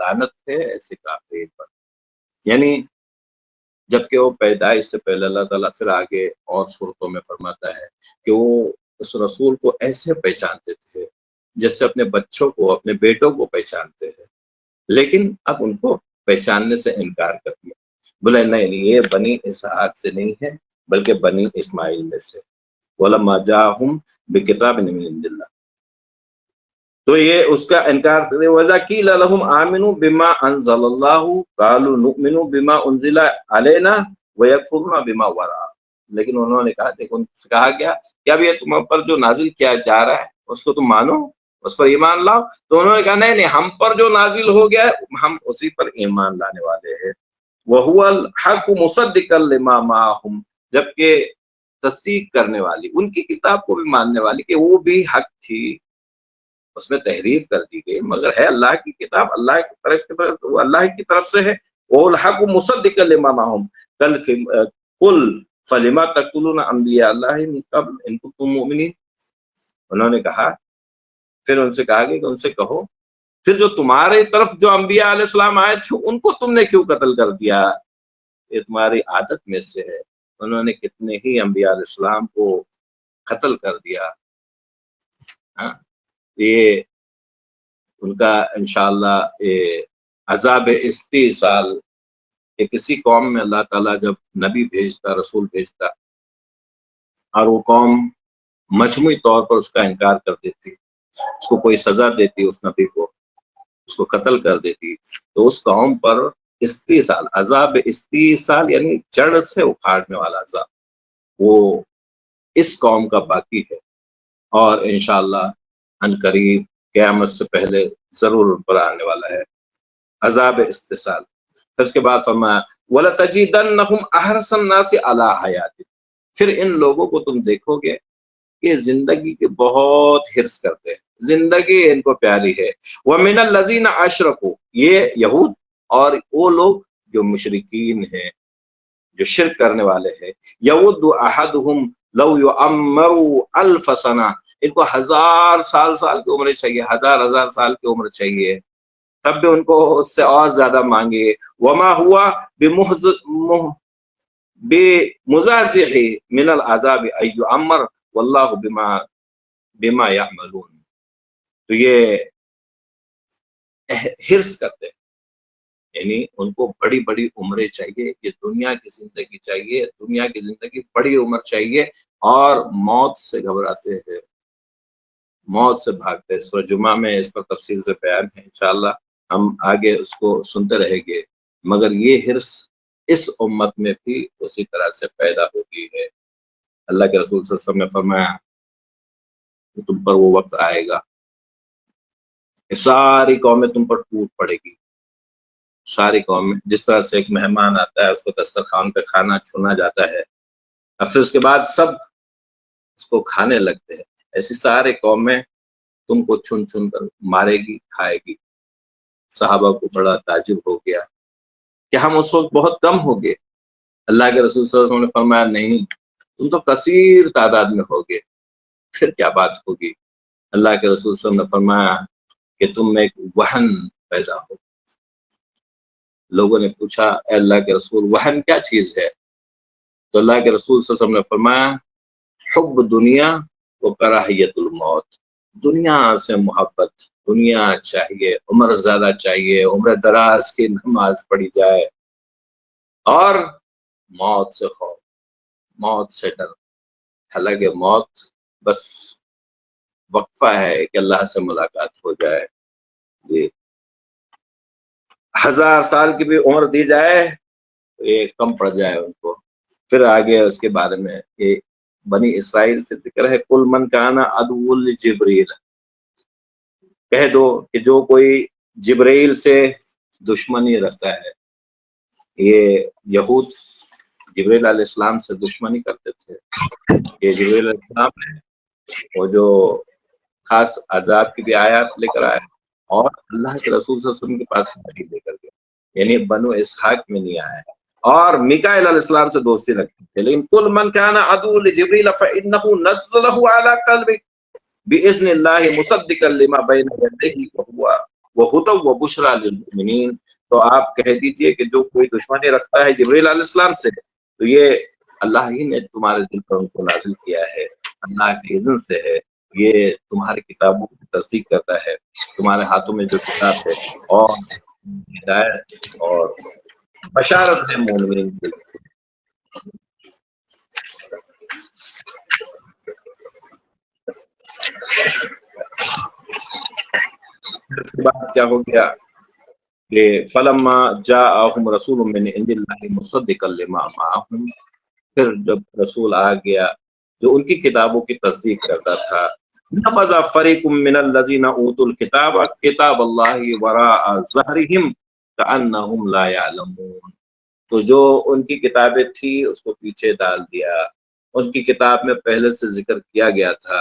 لعنت ہے ایسے کافرین پر۔ یعنی جبکہ وہ پیدائش سے پہلے اللہ تعالیٰ پھر آگے اور صورتوں میں فرماتا ہے کہ وہ اس رسول کو ایسے پہچانتے تھے جیسے اپنے بچوں کو، اپنے بیٹوں کو پہچانتے ہیں، لیکن اب ان کو پہچاننے سے انکار کر دیا، بولے نہیں یہ بنی اسحاق سے نہیں ہے بلکہ بنی اسماعیل میں سے۔ وَلَمَّا جَاءَهُمْ بِكِتَابٍ مِّنْ عِندِ اللَّهِ، تو یہ اس کا انکار کرے۔ وَإِذَا قِيلَ لَهُمْ آمِنُوا بِمَا أَنزَلَ اللَّهُ قَالُوا نُؤْمِنُ بِمَا أُنزِلَ عَلَيْنَا وَيَكْفُرُونَ بِمَا وَرَاءَهُ، لیکن انہوں نے کہا، دیکھو ان سے کہا گیا کہ اب یہ تم پر جو نازل کیا جا رہا ہے اس کو تم مانو، اس پر ایمان لاؤ، تو انہوں نے کہا نہیں نہیں، ہم پر جو نازل ہو گیا ہے ہم اسی پر ایمان لانے والے ہیں۔ وَهُوَ الْحَقُّ مُصَدِّقًا لِمَا مَعَهُمْ، جبکہ تصدیق کرنے والی، ان کی کتاب کو بھی ماننے والی کہ وہ بھی حق تھی، اس میں تحریف کر دی گئی مگر ہے اللہ کی کتاب، اللہ کی طرف وہ اللہ کی طرف سے ہے۔ وَالْحَقُّ مُصَدِّقًا لِمَا مَعَهُمْ قُلْ فَلِمَا تَقْتُلُونَ أَنْبِيَاءَ اللَّهِ مِنْ قَبْلِ إِن كُنتُم مُؤْمِنِينَ، انہوں نے کہا، پھر ان سے کہا گیا کہ ان سے کہو پھر جو تمہاری طرف جو انبیاء علیہ السلام آئے تھے ان کو تم نے کیوں قتل کر دیا، یہ تمہاری عادت میں سے ہے۔ انہوں نے کتنے ہی انبیاء علیہ السلام کو قتل کر دیا۔ ہاں، یہ ان کا انشاءاللہ عذاب استئصال، کہ کسی قوم میں اللہ تعالیٰ جب نبی بھیجتا، رسول بھیجتا، اور وہ قوم مجموعی طور پر اس کا انکار کر دیتی، اس کو کوئی سزا دیتی، اس نبی کو اس کو قتل کر دیتی، تو اس قوم پر استئصال، عذاب استئصال یعنی جڑ سے اکھاڑنے والا عذاب، وہ اس قوم کا باقی ہے، اور انشاءاللہ ان قریب قیامت سے پہلے ضرور ان پر آنے والا ہے عذاب استئصال۔ پھر اس کے بعد فرمایا وَلَتَجِدَنَّهُمْ أَحْرَصَ النَّاسِ عَلَىٰ حَيَاتٍ، پھر ان لوگوں کو تم دیکھو گے کہ زندگی کے بہت حرص کرتے ہیں، زندگی ان کو پیاری ہے۔ وَمِنَ الَّذِينَ أَشْرَكُوا، یہ یہود اور وہ لوگ جو مشرکین ہیں، جو شرک کرنے والے ہیں، يَوُدُّ أَحَدُهُمْ لَوْ يُعَمَّرُ أَلْفَ سَنَةٍ، ان کو 1000 سال کی عمر چاہیے، ہزار سال کی عمر چاہیے، تب بھی ان کو اس سے اور زیادہ مانگے۔ وَمَا هُوَ بِمُزَحْزِحِهِ مِنَ الْعَذَابِ أَن يُعَمَّرَ وَاللَّهُ بِمَا يَعْمَلُونَ، تو یہ حرص کرتے ہیں، یعنی ان کو بڑی بڑی عمریں چاہیے، یہ دنیا کی زندگی چاہیے، دنیا کی زندگی بڑی عمر چاہیے، اور موت سے گھبراتے ہیں، موت سے بھاگتے ہیں۔ سورہ جمعہ میں اس پر تفصیل سے بیان ہے انشاءاللہ، ہم آگے اس کو سنتے رہیں گے، مگر یہ حرص اس امت میں بھی اسی طرح سے پیدا ہوگی ہے۔ اللہ کے رسول صلی اللہ علیہ وسلم نے فرمایا کہ تم پر وہ وقت آئے گا کہ ساری قومیں تم پر ٹوٹ پڑے گی، ساری قومیں، جس طرح سے ایک مہمان آتا ہے اس کو دسترخوان پہ کھانا چھونا جاتا ہے اور پھر اس کے بعد سب اس کو کھانے لگتے ہیں، ایسی ساری قومیں تم کو چن چن کر مارے گی، کھائے گی۔ صحابہ کو بڑا تعجب ہو گیا کہ ہم اس وقت بہت کم ہو گئے۔ اللہ کے رسول صلی اللہ علیہ وسلم نے فرمایا نہیں، تم تو کثیر تعداد میں ہوگے، پھر کیا بات ہوگی؟ اللہ کے رسول صلی اللہ علیہ وسلم نے فرمایا کہ تم میں ایک وہن پیدا ہو۔ لوگوں نے پوچھا اے اللہ کے رسول وہن کیا چیز ہے؟ تو اللہ کے رسول صلی اللہ علیہ وسلم نے فرمایا حب دنیا و کراہیت الموت، دنیا سے محبت، دنیا چاہیے، عمر زیادہ چاہیے، عمر دراز کی نماز پڑھی جائے، اور موت سے خوف، موت سے ڈر۔ حالانکہ موت بس وقفہ ہے کہ اللہ سے ملاقات ہو جائے، جی 1000 سال کی بھی عمر دی جائے تو یہ کم پڑ جائے ان کو۔ پھر آگے اس کے بارے میں کہ بنی اسرائیل سے ذکر ہے کل من کانا عدو لجبریل، کہہ دو کہ جو کوئی جبرائیل سے دشمنی رکھتا ہے، یہ یہود جبرائیل علیہ السلام سے دشمنی کرتے تھے، یہ جبرائیل علیہ السلام نے وہ جو خاص عذاب کی بھی آیات لے کر آئے اور اللہ کے رسول صلی اللہ علیہ وسلم کے پاس وحی لے کر گئے، یعنی بنو اسحاق میں نہیں آیا ہے، اور میکائیل علیہ السلام سے دوستی رکھتے تھے، لیکن کل من کان عدو لجبریل فانه نزل له على قلبك باذن الله مصدقا لما بين يديه وهو وهدى وبشرى للمؤمنین۔ تو آپ کہہ دیجئے کہ جو کوئی دشمنی رکھتا ہے جبریل علیہ السلام سے تو یہ اللہ ہی نے تمہارے دل پر ان کو نازل کیا ہے، اللہ کے اذن سے ہے، یہ تمہاری کتابوں کی تصدیق کرتا ہے، تمہارے ہاتھوں میں جو کتاب ہے، اور ہدایت اور بشارت ہے مومنین کے لیے۔ اس کے بعد کیا ہو گیا کہ فلما جاءہم رسول من عند اللہ مصدقا لما معہم، پھر جب رسول آ گیا جو ان کی کتابوں کی تصدیق کرتا تھا، نبذ فریق من الذین اوتوا الکتاب کتاب اللہ وراء ظہرہم کأنہم لا یعلمون، تو جو ان کی کتابیں تھی اس کو پیچھے ڈال دیا، ان کی کتاب میں پہلے سے ذکر کیا گیا تھا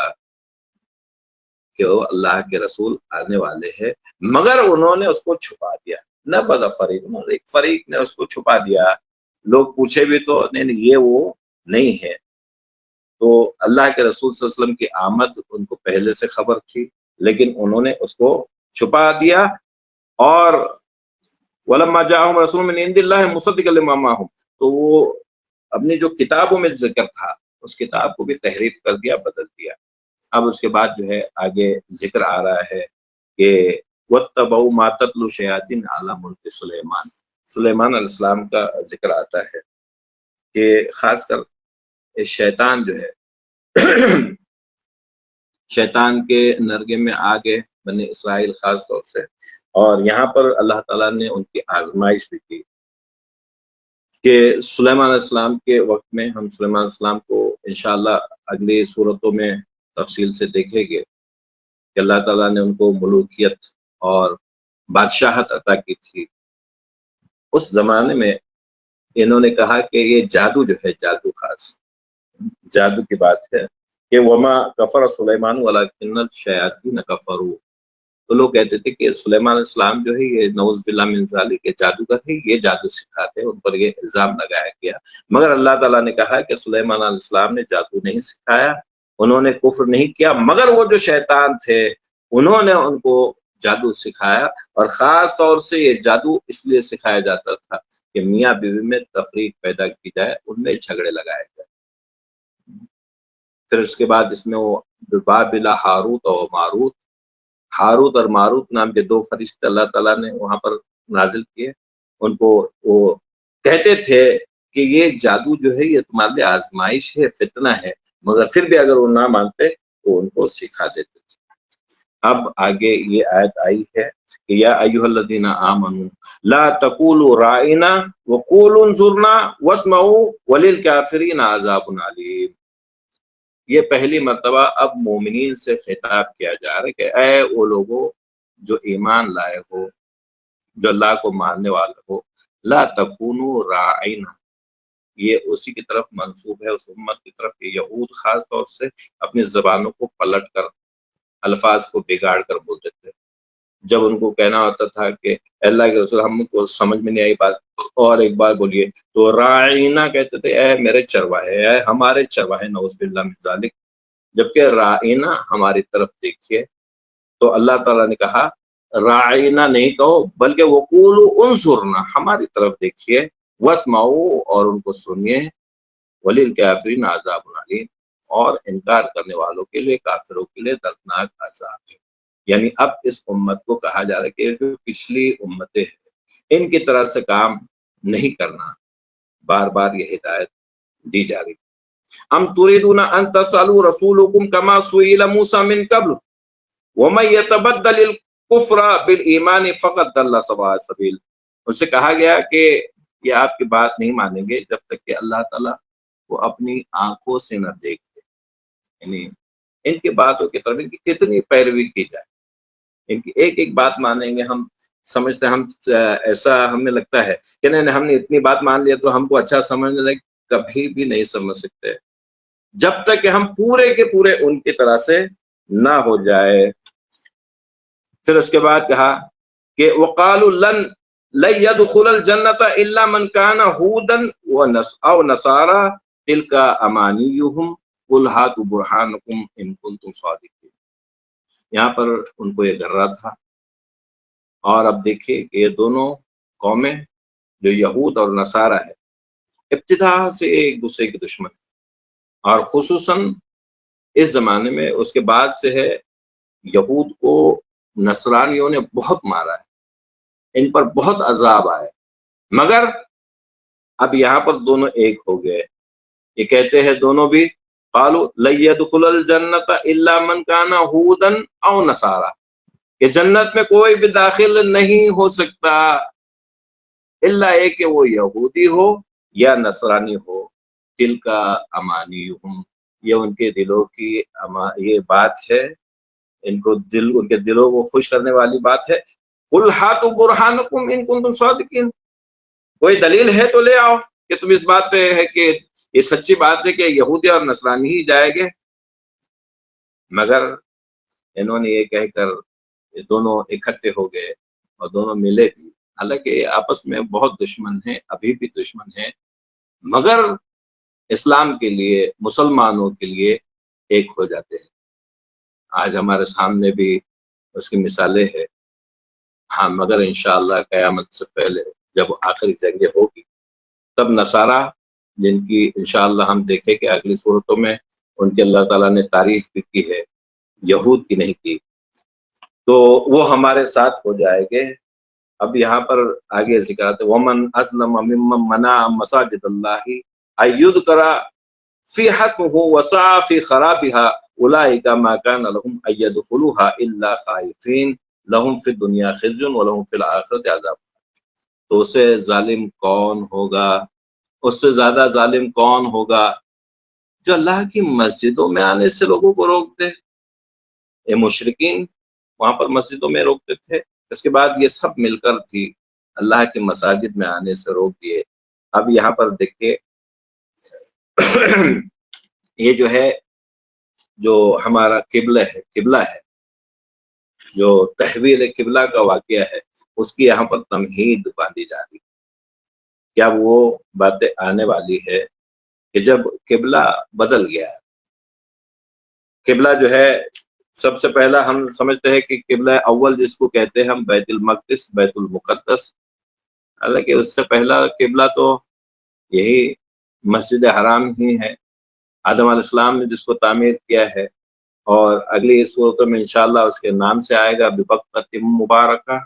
کہ وہ اللہ کے رسول آنے والے ہیں، مگر انہوں نے اس کو چھپا دیا، نہ بدا فریق، ایک فریق نے اس کو چھپا دیا، لوگ پوچھے بھی تو نہیں یہ وہ نہیں ہے۔ تو اللہ کے رسول صلی اللہ علیہ وسلم کی آمد ان کو پہلے سے خبر تھی، لیکن انہوں نے اس کو چھپا دیا، اور وَلَمَّا جَاءَهُمْ رَسُولٌ مِّنْ عِندِ اللَّهِ مُصَدِّقًا لِمَّا مَعَهُمْ، تو وہ اپنی جو کتابوں میں ذکر تھا اس کتاب کو بھی تحریف کر دیا، بدل دیا۔ اب اس کے بعد جو ہے آگے ذکر آ رہا ہے کہ وَاتَّبَعُوا مَا تَتْلُو الشَّيَاطِينُ عَلَىٰ مُلْكِ سُلَيْمَانَ، سلیمان علیہ السلام کا ذکر آتا ہے کہ خاص کر شیطان جو ہے شیطان کے نرگے میں آگے بنی اسرائیل خاص طور سے، اور یہاں پر اللہ تعالیٰ نے ان کی آزمائش بھی کی کہ سلیمان علیہ السلام کے وقت میں ہم سلیمان علیہ السلام کو انشاءاللہ اگلی صورتوں میں تفصیل سے دیکھیں گے کہ اللہ تعالیٰ نے ان کو ملوکیت اور بادشاہت عطا کی تھی۔ اس زمانے میں انہوں نے کہا کہ یہ جادو جو ہے، جادو خاص جادو کی بات ہے کہ وما کفر سلیمان ولکن الشیاطین کفروا، تو لوگ کہتے تھے کہ سلیمان علیہ السلام جو ہے یہ نعوذ باللہ من ذالک کے جادوگر ہے، یہ جادو سکھاتے ہیں، ان پر یہ الزام لگایا گیا، مگر اللہ تعالیٰ نے کہا کہ سلیمان علیہ السلام نے جادو نہیں سکھایا، انہوں نے کفر نہیں کیا، مگر وہ جو شیطان تھے انہوں نے ان کو جادو سکھایا، اور خاص طور سے یہ جادو اس لیے سکھایا جاتا تھا کہ میاں بیوی میں تفریق پیدا کی جائے، ان میں جھگڑے لگائے جائے۔ پھر اس کے بعد اس میں وہ بابل ہاروت اور ماروت، ہاروت اور ماروت نام کے 2 فرشتے اللہ تعالیٰ نے وہاں پر نازل کیے، ان کو وہ کہتے تھے کہ یہ جادو جو ہے یہ تمہارے لیے آزمائش ہے، فتنہ ہے، مگر پھر بھی اگر وہ نہ مانتے تو ان کو سکھا دیتے تھے۔ اب آگے یہ آیت آئی ہے کہ یا ایھا الذین آمنوا لا تقولوا رائنا وقولوا انظرنا واسمعوا وللکافرین عذاب علیم۔ یہ پہلی مرتبہ اب مومنین سے خطاب کیا جا رہا ہے کہ اے وہ لوگوں جو ایمان لائے ہو، جو اللہ کو ماننے والے ہو، لا تکونوا رائنا، یہ اسی کی طرف منسوب ہے، اس امت کی طرف کہ یہود خاص طور سے اپنی زبانوں کو پلٹ کر الفاظ کو بگاڑ کر بولتے تھے۔ جب ان کو کہنا ہوتا تھا کہ اللہ کے رسول ہم کو سمجھ میں نہیں آئی بات اور ایک بار بولیے، تو رائنا کہتے تھے اے میرے چرواہے، اے ہمارے چرواہے، نعوذ باللہ من ذالک، جبکہ رائنا ہماری طرف دیکھیے۔ تو اللہ تعالیٰ نے کہا رائنا نہیں کہو بلکہ وقولوا انظرنا، ہماری طرف دیکھیے، واسمعوا اور ان کو سنیے، وللکافرین عذاب علیم، اور انکار کرنے والوں کے لیے، کافروں کے لیے دردناک عذاب ہے۔ یعنی اب اس امت کو کہا جا رہا ہے کہ جو پچھلی امتیں ہیں ان کی طرح سے کام نہیں کرنا، بار بار یہ ہدایت دی جا رہی۔ ام تريدون ان تسالوا رسولكم كما سئل موسى من قبل ومن يتبدل الكفر بالایمان فقد ضل سواء السبيل۔ اس سے کہا گیا کہ یہ آپ کی بات نہیں مانیں گے جب تک کہ اللہ تعالیٰ وہ اپنی آنکھوں سے نہ دیکھ لے، یعنی ان کی باتوں کی طرف ان کی کتنی پیروی کی جائے، ان کی ایک ایک بات مانیں گے ہم سمجھتے ہیں، ہم ایسا ہمیں لگتا ہے کہ نہیں ہم نے اتنی بات مان لیا تو ہم کو اچھا سمجھنے لگے، کبھی بھی نہیں سمجھ سکتے جب تک کہ ہم پورے کے پورے ان کی طرح سے نہ ہو جائے۔ پھر اس کے بعد کہا کہ وقالوا لن يدخل الجنة الا من كان هودا او نصارى تلك امانيهم قل هاتوا برهانكم ان كنتم صادقين۔ یہاں پر ان کو یہ گھر تھا، اور اب دیکھیے کہ یہ دونوں قومیں جو یہود اور نصارہ ہے ابتدا سے ایک دوسرے کے دشمن، اور خصوصاً اس زمانے میں اس کے بعد سے ہے، یہود کو نصرانیوں نے بہت مارا ہے، ان پر بہت عذاب آئے، مگر اب یہاں پر دونوں ایک ہو گئے۔ یہ کہتے ہیں دونوں بھی قالوا لن يدخل الجنة الا من كان هودا او نصارى، کہ جنت میں کوئی بھی داخل نہیں ہو سکتا الا ایک کہ وہ یہودی ہو یا نصرانی ہو، دل کا امانیہم، یہ ان کے دلوں کی یہ بات ہے، ان کے دلوں کو خوش کرنے والی بات ہے۔ قل ہاتوا برہانکم ان کنتم صادقین، کوئی دلیل ہے تو لے آؤ کہ تم اس بات پہ ہے کہ یہ سچی بات ہے کہ یہودی اور نصرانی ہی جائیں گے، مگر انہوں نے یہ کہہ کر یہ دونوں اکٹھے ہو گئے اور دونوں ملے بھی، حالانکہ یہ آپس میں بہت دشمن ہیں، ابھی بھی دشمن ہیں، مگر اسلام کے لیے، مسلمانوں کے لیے ایک ہو جاتے ہیں۔ آج ہمارے سامنے بھی اس کی مثالیں ہیں، ہاں، مگر انشاءاللہ قیامت سے پہلے جب آخری جنگیں ہوگی تب نصارہ، جن کی انشاءاللہ ہم دیکھیں کہ اگلی صورتوں میں ان کے اللہ تعالیٰ نے تعریف بھی کی ہے، یہود کی نہیں کی، تو وہ ہمارے ساتھ ہو جائے گے۔ اب یہاں پر آگے ذکر آتے ومن اسلم ممن منع مساجد اللہ ان یذکر فی حسبہ وسعى فی خرابها اولئک ما کان لهم ان يدخلوها الا خائفین لهم فی الدنیا خزي ولهم فی الآخرۃ عذاب۔ تو اس سے ظالم کون ہوگا، اس سے زیادہ ظالم کون ہوگا جو اللہ کی مسجدوں میں آنے سے لوگوں کو روک دے۔ یہ مشرکین وہاں پر مسجدوں میں روکتے تھے، اس کے بعد یہ سب مل کر بھی اللہ کی مساجد میں آنے سے روک دیے۔ اب یہاں پر دیکھیے یہ جو ہے، جو ہمارا قبلہ ہے، جو تحویل قبلہ کا واقعہ ہے، اس کی یہاں پر تمہید باندھی جا رہی ہے۔ کیا وہ باتیں آنے والی ہے کہ جب قبلہ بدل گیا، قبلہ جو ہے سب سے پہلا ہم سمجھتے ہیں کہ قبلہ اول جس کو کہتے ہیں ہم بیت المقدس، بیت المقدس، حالانکہ اس سے پہلا قبلہ تو یہی مسجد حرام ہی ہے، آدم علیہ السلام نے جس کو تعمیر کیا ہے، اور اگلی صورتوں میں انشاءاللہ اس کے نام سے آئے گا ببقۃ مبارکہ،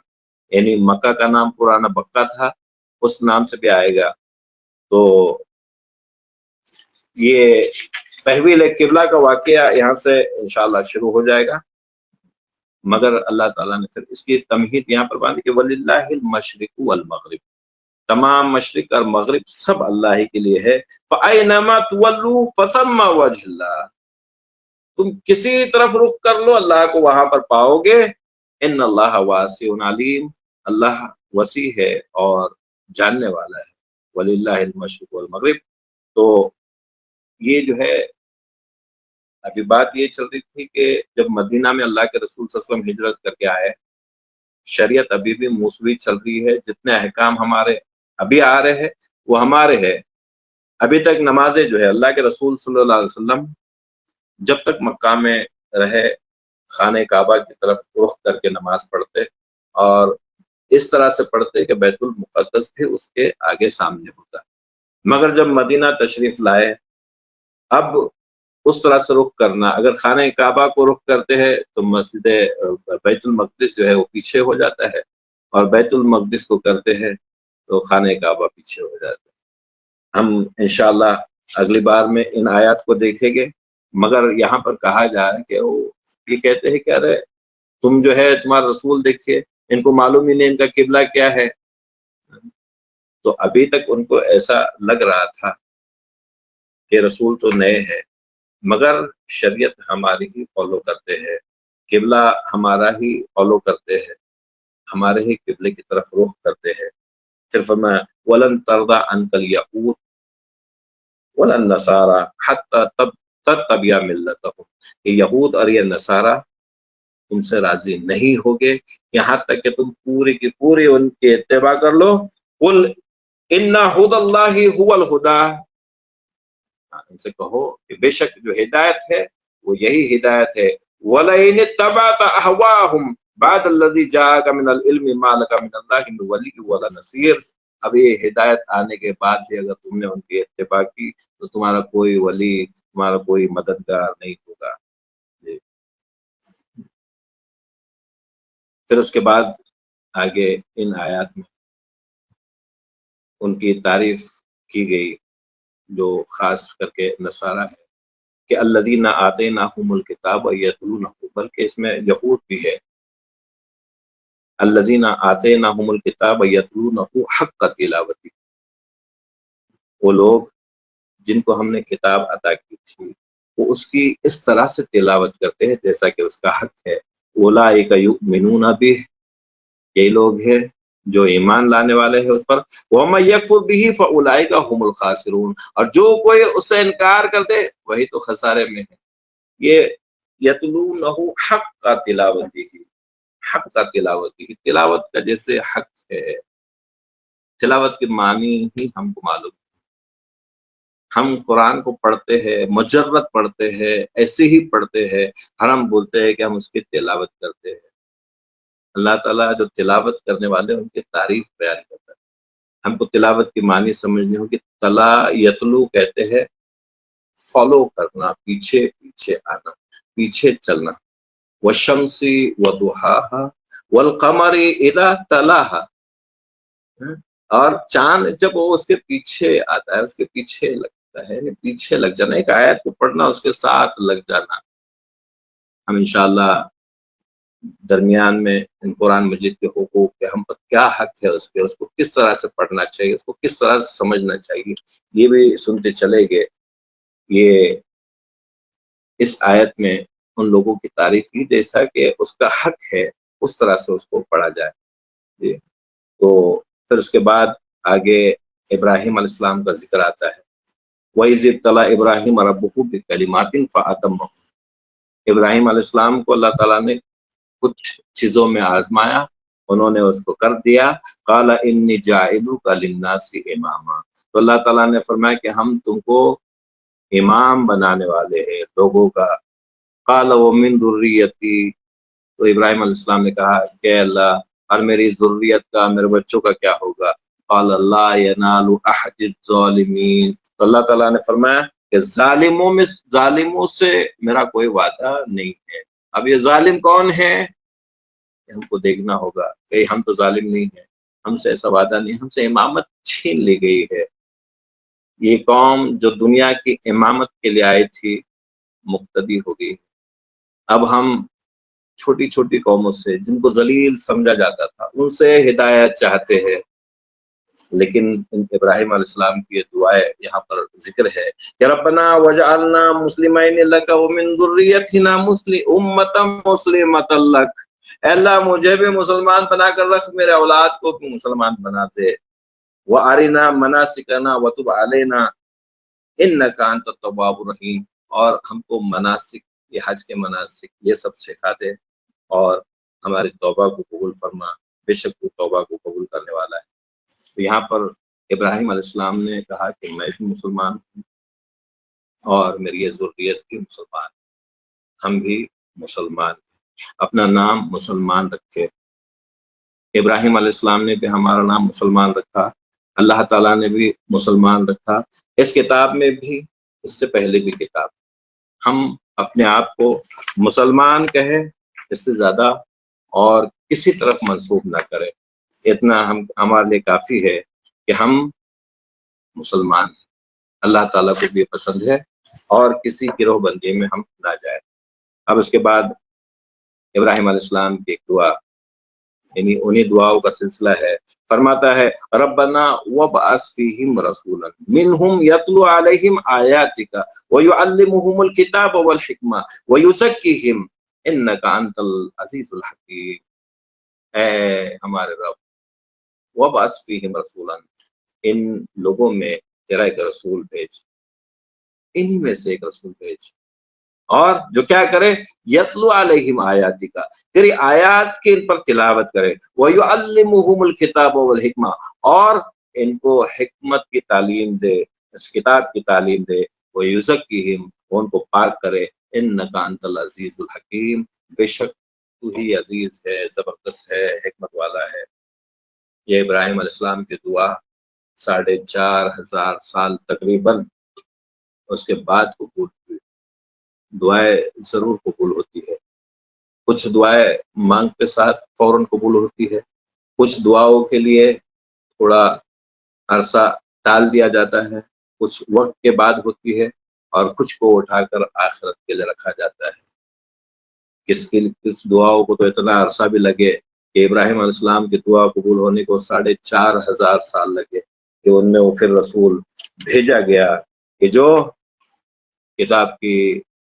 یعنی مکہ کا نام پرانا بکہ تھا، اس نام سے بھی آئے گا۔ تو یہ تحویل قبلہ کا واقعہ یہاں سے انشاءاللہ شروع ہو جائے گا۔ مگر اللہ تعالیٰ نے پھر اس کی تمہید یہاں پر باندھی کہ وَلِلَّهِ الْمَشْرِقُ وَالْمَغْرِبُ، تمام مشرق اور مغرب سب اللہ ہی کے لیے ہے. فَأَيْنَمَا تُوَلُّوا فَثَمَّ وَجْهُ اللَّهِ، تم کسی طرف رخ کر لو اللہ کو وہاں پر پاؤ گے. ان اللہ واسع علیم، اللہ وسیع ہے اور جاننے والا ہے. وَلِلَّهِ الْمَشْرِقُ وَالْمَغْرِبُ. تو یہ جو ہے ابھی بات یہ چل رہی تھی کہ جب مدینہ میں اللہ کے رسول صلی اللہ علیہ وسلم ہجرت کر کے آئے، شریعت ابھی بھی موصولی چل رہی ہے. جتنے احکام ہمارے ابھی آ رہے ہیں وہ ہمارے ہیں. ابھی تک نمازیں جو ہے اللہ کے رسول صلی اللہ علیہ وسلم جب تک مکہ میں رہے خانہ کعبہ کی طرف رخ کر کے نماز پڑھتے اور اس طرح سے پڑھتے کہ بیت المقدس بھی اس کے آگے سامنے ہوتا. مگر جب مدینہ تشریف لائے اب اس طرح سے رخ کرنا، اگر خانہ کعبہ کو رخ کرتے ہیں تو مسجد بیت المقدس جو ہے وہ پیچھے ہو جاتا ہے، اور بیت المقدس کو کرتے ہیں تو خانہ کعبہ پیچھے ہو جاتا ہے. ہم انشاءاللہ اگلی بار میں ان آیات کو دیکھیں گے. مگر یہاں پر کہا جا رہا ہے کہ وہ یہ کہتے ہیں کہ ارے تم جو ہے تمہارا رسول دیکھیے، ان کو معلوم ہی نہیں ان کا قبلہ کیا ہے. تو ابھی تک ان کو ایسا لگ رہا تھا کہ رسول تو نئے ہیں مگر شریعت ہماری ہی فالو کرتے ہیں، قبلہ ہمارا ہی فالو کرتے ہیں، ہمارے ہی قبلے کی طرف رخ کرتے ہیں. صرف میں ولن ترضى عنك اليهود ولا النصارى حتى تتبع ملتهم، یہ یہود اور یہ نصارہ تم سے راضی نہیں ہوگے یہاں تک کہ تم پوری کی پوری ان کے اتباع کر لو. قل ان هدى الله هو الهدى، ان سے کہو کہ بے شک جو ہدایت ہے وہ یہی ہدایت ہے. وَلَئِنِ اتَّبَعْتَ أَهْوَاءَهُمْ بَعْدَ الَّذِي جَاءَكَ مِنَ الْعِلْمِ مَا لَكَ مِنَ اللَّهِ مِنْ وَلِيٍّ وَلَا نَصِيرٍ. اب یہ ہدایت آنے کے بعد بھی اگر تم نے ان کی اتباع کی تو تمہارا کوئی ولی، تمہارا کوئی مددگار نہیں ہوگا. پھر اس کے بعد آگے ان آیات میں ان کی تعریف کی گئی جو خاص کر کے نصارہ ہے کہ الذین آتیناہم الکتاب یتلونہ، بلکہ اس میں یہود بھی ہے. الذین آتیناہم الکتاب یتلونہ حق تلاوتہ، وہ لوگ جن کو ہم نے کتاب عطا کی تھی وہ اس کی اس طرح سے تلاوت کرتے ہیں جیسا کہ اس کا حق ہے. اولئک یؤمنون بہ، یہی لوگ ہیں جو ایمان لانے والے ہیں اس پر. وَمَن یکفر بہ فَأُولَئِکَ هُمُ الْخَاسِرُونَ، اور جو کوئی اس سے انکار کرتے وہی تو خسارے میں ہے. یہ یتلونہ حق کا تلاوت ہی، حق کا تلاوت ہی، تلاوت کا جیسے حق ہے. تلاوت کے معنی ہی ہم کو معلوم. ہم قرآن کو پڑھتے ہیں، مجرد پڑھتے ہیں، ایسے ہی پڑھتے ہیں، ہر ہم بولتے ہیں کہ ہم اس کی تلاوت کرتے ہیں. اللہ تعالیٰ جو تلاوت کرنے والے ان کی تعریف بیان کرتا ہے. ہم کو تلاوت کی معنی سمجھنی ہوگی. تلا یتلو کہتے ہیں فالو کرنا، پیچھے پیچھے آنا، پیچھے چلنا. والشمس وضحاها والقمر اذا تلاها، اور چاند جب وہ اس کے پیچھے آتا ہے، اس کے پیچھے لگتا ہے، پیچھے لگ جانا، ایک آیت کو پڑھنا اس کے ساتھ لگ جانا. ہم انشاءاللہ درمیان میں ان قرآن مجید کے حقوق کے ہم پر کیا حق ہے اس کے، اس کو کس طرح سے پڑھنا چاہیے، اس کو کس طرح سے سمجھنا چاہیے، یہ بھی سنتے چلے گئے. یہ اس آیت میں ان لوگوں کی تعریف کی جیسا کہ اس کا حق ہے اس طرح سے اس کو پڑھا جائے. جی. تو پھر اس کے بعد آگے ابراہیم علیہ السلام کا ذکر آتا ہے. وَإِذِ ابْتَلَىٰ إِبْرَاهِيمَ رَبُّهُ بِكَلِمَاتٍ فَأَتَمَّهُنَّ، ابراہیم علیہ السلام کو اللہ تعالیٰ نے کچھ چیزوں میں آزمایا، انہوں نے اس کو کر دیا. قَالَ إِنِّي جَاعِلُكَ لِلنَّاسِ إِمَامًا، تو اللہ تعالیٰ نے فرمایا کہ ہم تم کو امام بنانے والے ہیں لوگوں کا. قَالَ وَمِن ذُرِّيَّتِي، تو ابراہیم علیہ السلام نے کہا کہ اللہ اور میری ذریت کا، میرے بچوں کا کیا ہوگا. قال لا ينال احد الظالمین، تو اللہ تعالیٰ نے فرمایا کہ ظالموں سے میرا کوئی وعدہ نہیں ہے. اب یہ ظالم کون ہے ہم کو دیکھنا ہوگا کہ ہم تو ظالم نہیں ہیں، ہم سے ایسا وعدہ نہیں، ہم سے امامت چھین لی گئی ہے. یہ قوم جو دنیا کی امامت کے لیے آئی تھی مقتدی ہو گئی. اب ہم چھوٹی چھوٹی قوموں سے جن کو ذلیل سمجھا جاتا تھا ان سے ہدایت چاہتے ہیں، لیکن ابراہیم علیہ السلام کی یہ دعائیں یہاں پر ذکر ہے کہ ربنا وجعلنا مسلمین لک ومن ذریتنا امۃ مسلمۃ لک، اے اللہ مجھے بھی مسلمان بنا کر رکھ، میرے اولاد کو بھی مسلمان بنا دے، وارنا مناسکنا وتب علینا انک انت التواب الرحیم، اور ہم کو مناسک، یہ حج کے مناسک یہ سب سکھا دے، اور ہماری توبہ کو قبول فرما، بے شک تو توبہ کو قبول کرنے والا ہے۔ تو یہاں پر ابراہیم علیہ السلام نے کہا کہ میں بھی مسلمان ہوں اور میری یہ ذریت بھی مسلمان، ہم بھی مسلمان ہیں، اپنا نام مسلمان رکھے۔ ابراہیم علیہ السلام نے بھی ہمارا نام مسلمان رکھا، اللہ تعالیٰ نے بھی مسلمان رکھا، اس کتاب میں بھی، اس سے پہلے بھی کتاب، ہم اپنے آپ کو مسلمان کہیں، اس سے زیادہ اور کسی طرف منسوب نہ کریں، اتنا ہمارے لیے کافی ہے کہ ہم مسلمان ہیں، اللہ تعالیٰ کو بھی پسند ہے، اور کسی گروہ بندی میں ہم نہ جائیں۔ اب اس کے بعد ابراہیم علیہ السلام کی ایک دعا، یعنی انہی دعاؤں کا سلسلہ ہے، فرماتا ہے ربنا وابعث فیہم رسولا منہم یتلو علیہم آیاتک ویعلمہم الکتاب والحکمہ ویزکیہم انک انت العزیز الحکیم، اے ہمارے رب، وابعث فیہم رسولا، ان لوگوں میں تیرا ایک رسول بھیج، انہی میں سے ایک رسول بھیج، اور جو کیا کرے، یتلو علیہم آیاتک، تیری آیات کی ان پر تلاوت کرے، وَيُعَلِّمُهُمُ الْكِتَابَ وَالْحِکْمَةَ، اور ان کو حکمت کی تعلیم دے، اس کتاب کی تعلیم دے، وَيُزَكِّهِمْ، ان کو پاک کرے، اِنَّكَ أَنْتَ الْعَزِيزُ الْحَكِيمُ، بے شک تو ہی عزیز ہے، زبردست ہے، حکمت والا ہے۔ یہ ابراہیم علیہ السلام کی دعا 4,500 سال تقریباً اس کے بعد قبول ہوئی۔ دعائیں ضرور قبول ہوتی ہے، کچھ دعائیں مانگ کے ساتھ فوراً قبول ہوتی ہے، کچھ دعاؤں کے لیے تھوڑا عرصہ ٹال دیا جاتا ہے، کچھ وقت کے بعد ہوتی ہے، اور کچھ کو اٹھا کر آخرت کے لیے رکھا جاتا ہے۔ کس دعاؤں کو تو اتنا عرصہ بھی لگے کہ ابراہیم علیہ السلام کی دعا قبول ہونے کو 4,500 سال لگے، کہ ان میں وہ پھر رسول بھیجا گیا کہ جو کتاب کی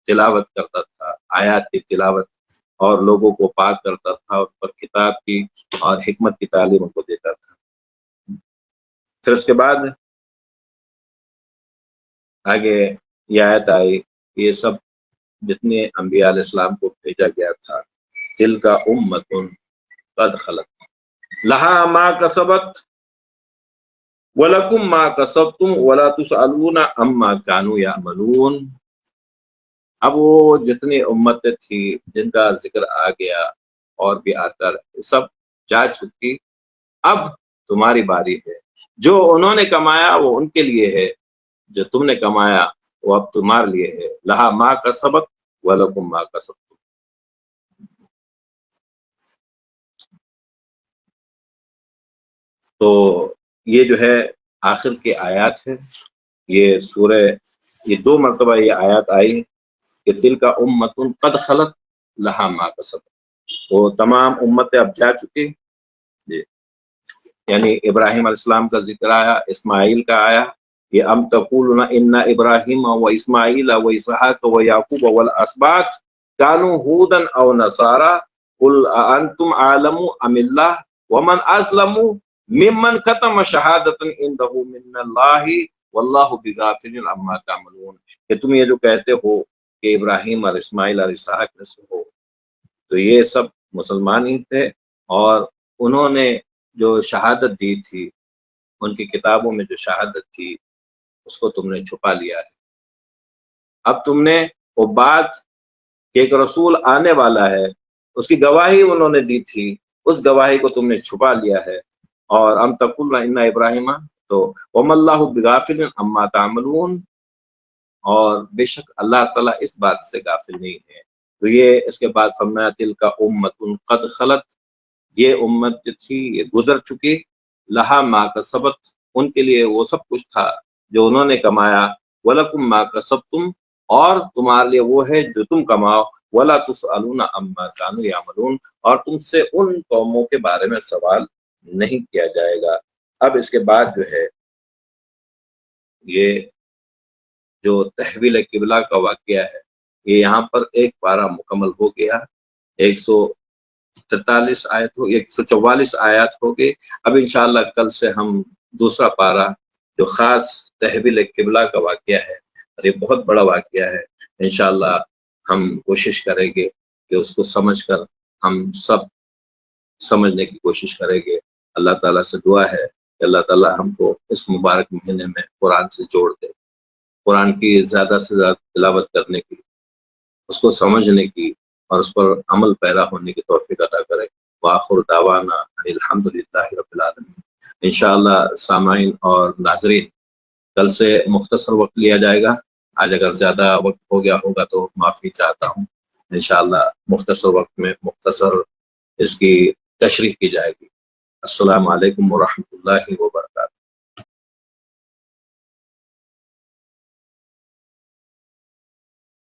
تلاوت کرتا تھا، آیات کی تلاوت، اور لوگوں کو پاک کرتا تھا، اس پر کتاب کی اور حکمت کی تعلیم ان کو دیتا تھا۔ پھر اس کے بعد آگے یہ آیت آئی، یہ سب جتنے انبیاء علیہ السلام کو بھیجا گیا تھا، تلک امۃ قد خلت لہا ما کسبت ولکم ما کسبتم ولا تسألون عما کانوا یعملون۔ اب وہ جتنی امتیں تھی جن کا ذکر آ گیا اور بھی آتا رہے، سب جا چکی، اب تمہاری باری ہے، جو انہوں نے کمایا وہ ان کے لیے ہے، جو تم نے کمایا وہ اب تمہارے لیے ہے، لہا ما کسبت ولکم ما کسبتم۔ تو یہ جو ہے آخر کے آیات ہے، یہ سورہ، یہ 2 مرتبہ یہ آیات آئی کہ تلک امۃ قد خلت لہا ما کسبت، وہ تمام امتیں اب جا چکی، یعنی ابراہیم علیہ السلام کا ذکر آیا، اسماعیل کا آیا، یہ ام تقولون ان ابراہیم و اسماعیل و اسحاق و یعقوب والاسباط کانوا ہودا او نصارا قل انتم اعلم ام اللہ ومن اسلم ممن ختم شہادۃ عنده من اللہ واللہ بغافل عما تعملون، کہ تم یہ جو کہتے ہو کہ ابراہیم اور اسماعیل اور اسحاق میں سے ہو، تو یہ سب مسلمان ہی تھے، اور انہوں نے جو شہادت دی تھی، ان کی کتابوں میں جو شہادت تھی اس کو تم نے چھپا لیا ہے۔ اب تم نے وہ بات کہ ایک رسول آنے والا ہے، اس کی گواہی انہوں نے دی تھی، اس گواہی کو تم نے چھپا لیا ہے، اور ام تقولون ان ابراہیم، تو وما اللہ بغافل عما تعملون، اور بے شک اللہ تعالیٰ اس بات سے غافل نہیں ہے۔ تو یہ اس کے بعد فرمایا تلک امۃ قد خلت، یہ امت جو تھی یہ گزر چکی، لہا ما کسبت، ان کے لیے وہ سب کچھ تھا جو انہوں نے کمایا، ولکم ما کسبتم، اور تمہارے لیے وہ ہے جو تم کماؤ، وَلَا تُسْأَلُونَ عَمَّا كَانُوا يَعْمَلُونَ، اور تم سے ان قوموں کے بارے میں سوال نہیں کیا جائے گا۔ اب اس کے بعد جو ہے یہ جو تحویل قبلہ کا واقعہ ہے، یہ یہاں پر ایک پارہ مکمل ہو گیا، 143 آیت ہو 144 آیات ہو گئے۔ اب انشاءاللہ کل سے ہم دوسرا پارہ جو خاص تحویل قبلہ کا واقعہ ہے، اور یہ بہت بڑا واقعہ ہے، انشاءاللہ ہم کوشش کریں گے کہ اس کو سمجھ کر ہم سب سمجھنے کی کوشش کریں گے۔ اللہ تعالیٰ سے دعا ہے کہ اللہ تعالیٰ ہم کو اس مبارک مہینے میں قرآن سے جوڑ دے، قرآن کی زیادہ سے زیادہ تلاوت کرنے کی، اس کو سمجھنے کی اور اس پر عمل پیرا ہونے کی توفیق عطا کرے۔ وآخر دعوانا الحمدللہ رب العالمین۔ انشاءاللہ سامعین اور ناظرین، کل سے مختصر وقت لیا جائے گا، آج اگر زیادہ وقت ہو گیا ہوگا تو معافی چاہتا ہوں۔ انشاءاللہ مختصر وقت میں مختصر اس کی تشریح کی جائے گی۔ السلام علیکم ورحمۃ اللہ وبرکاتہ۔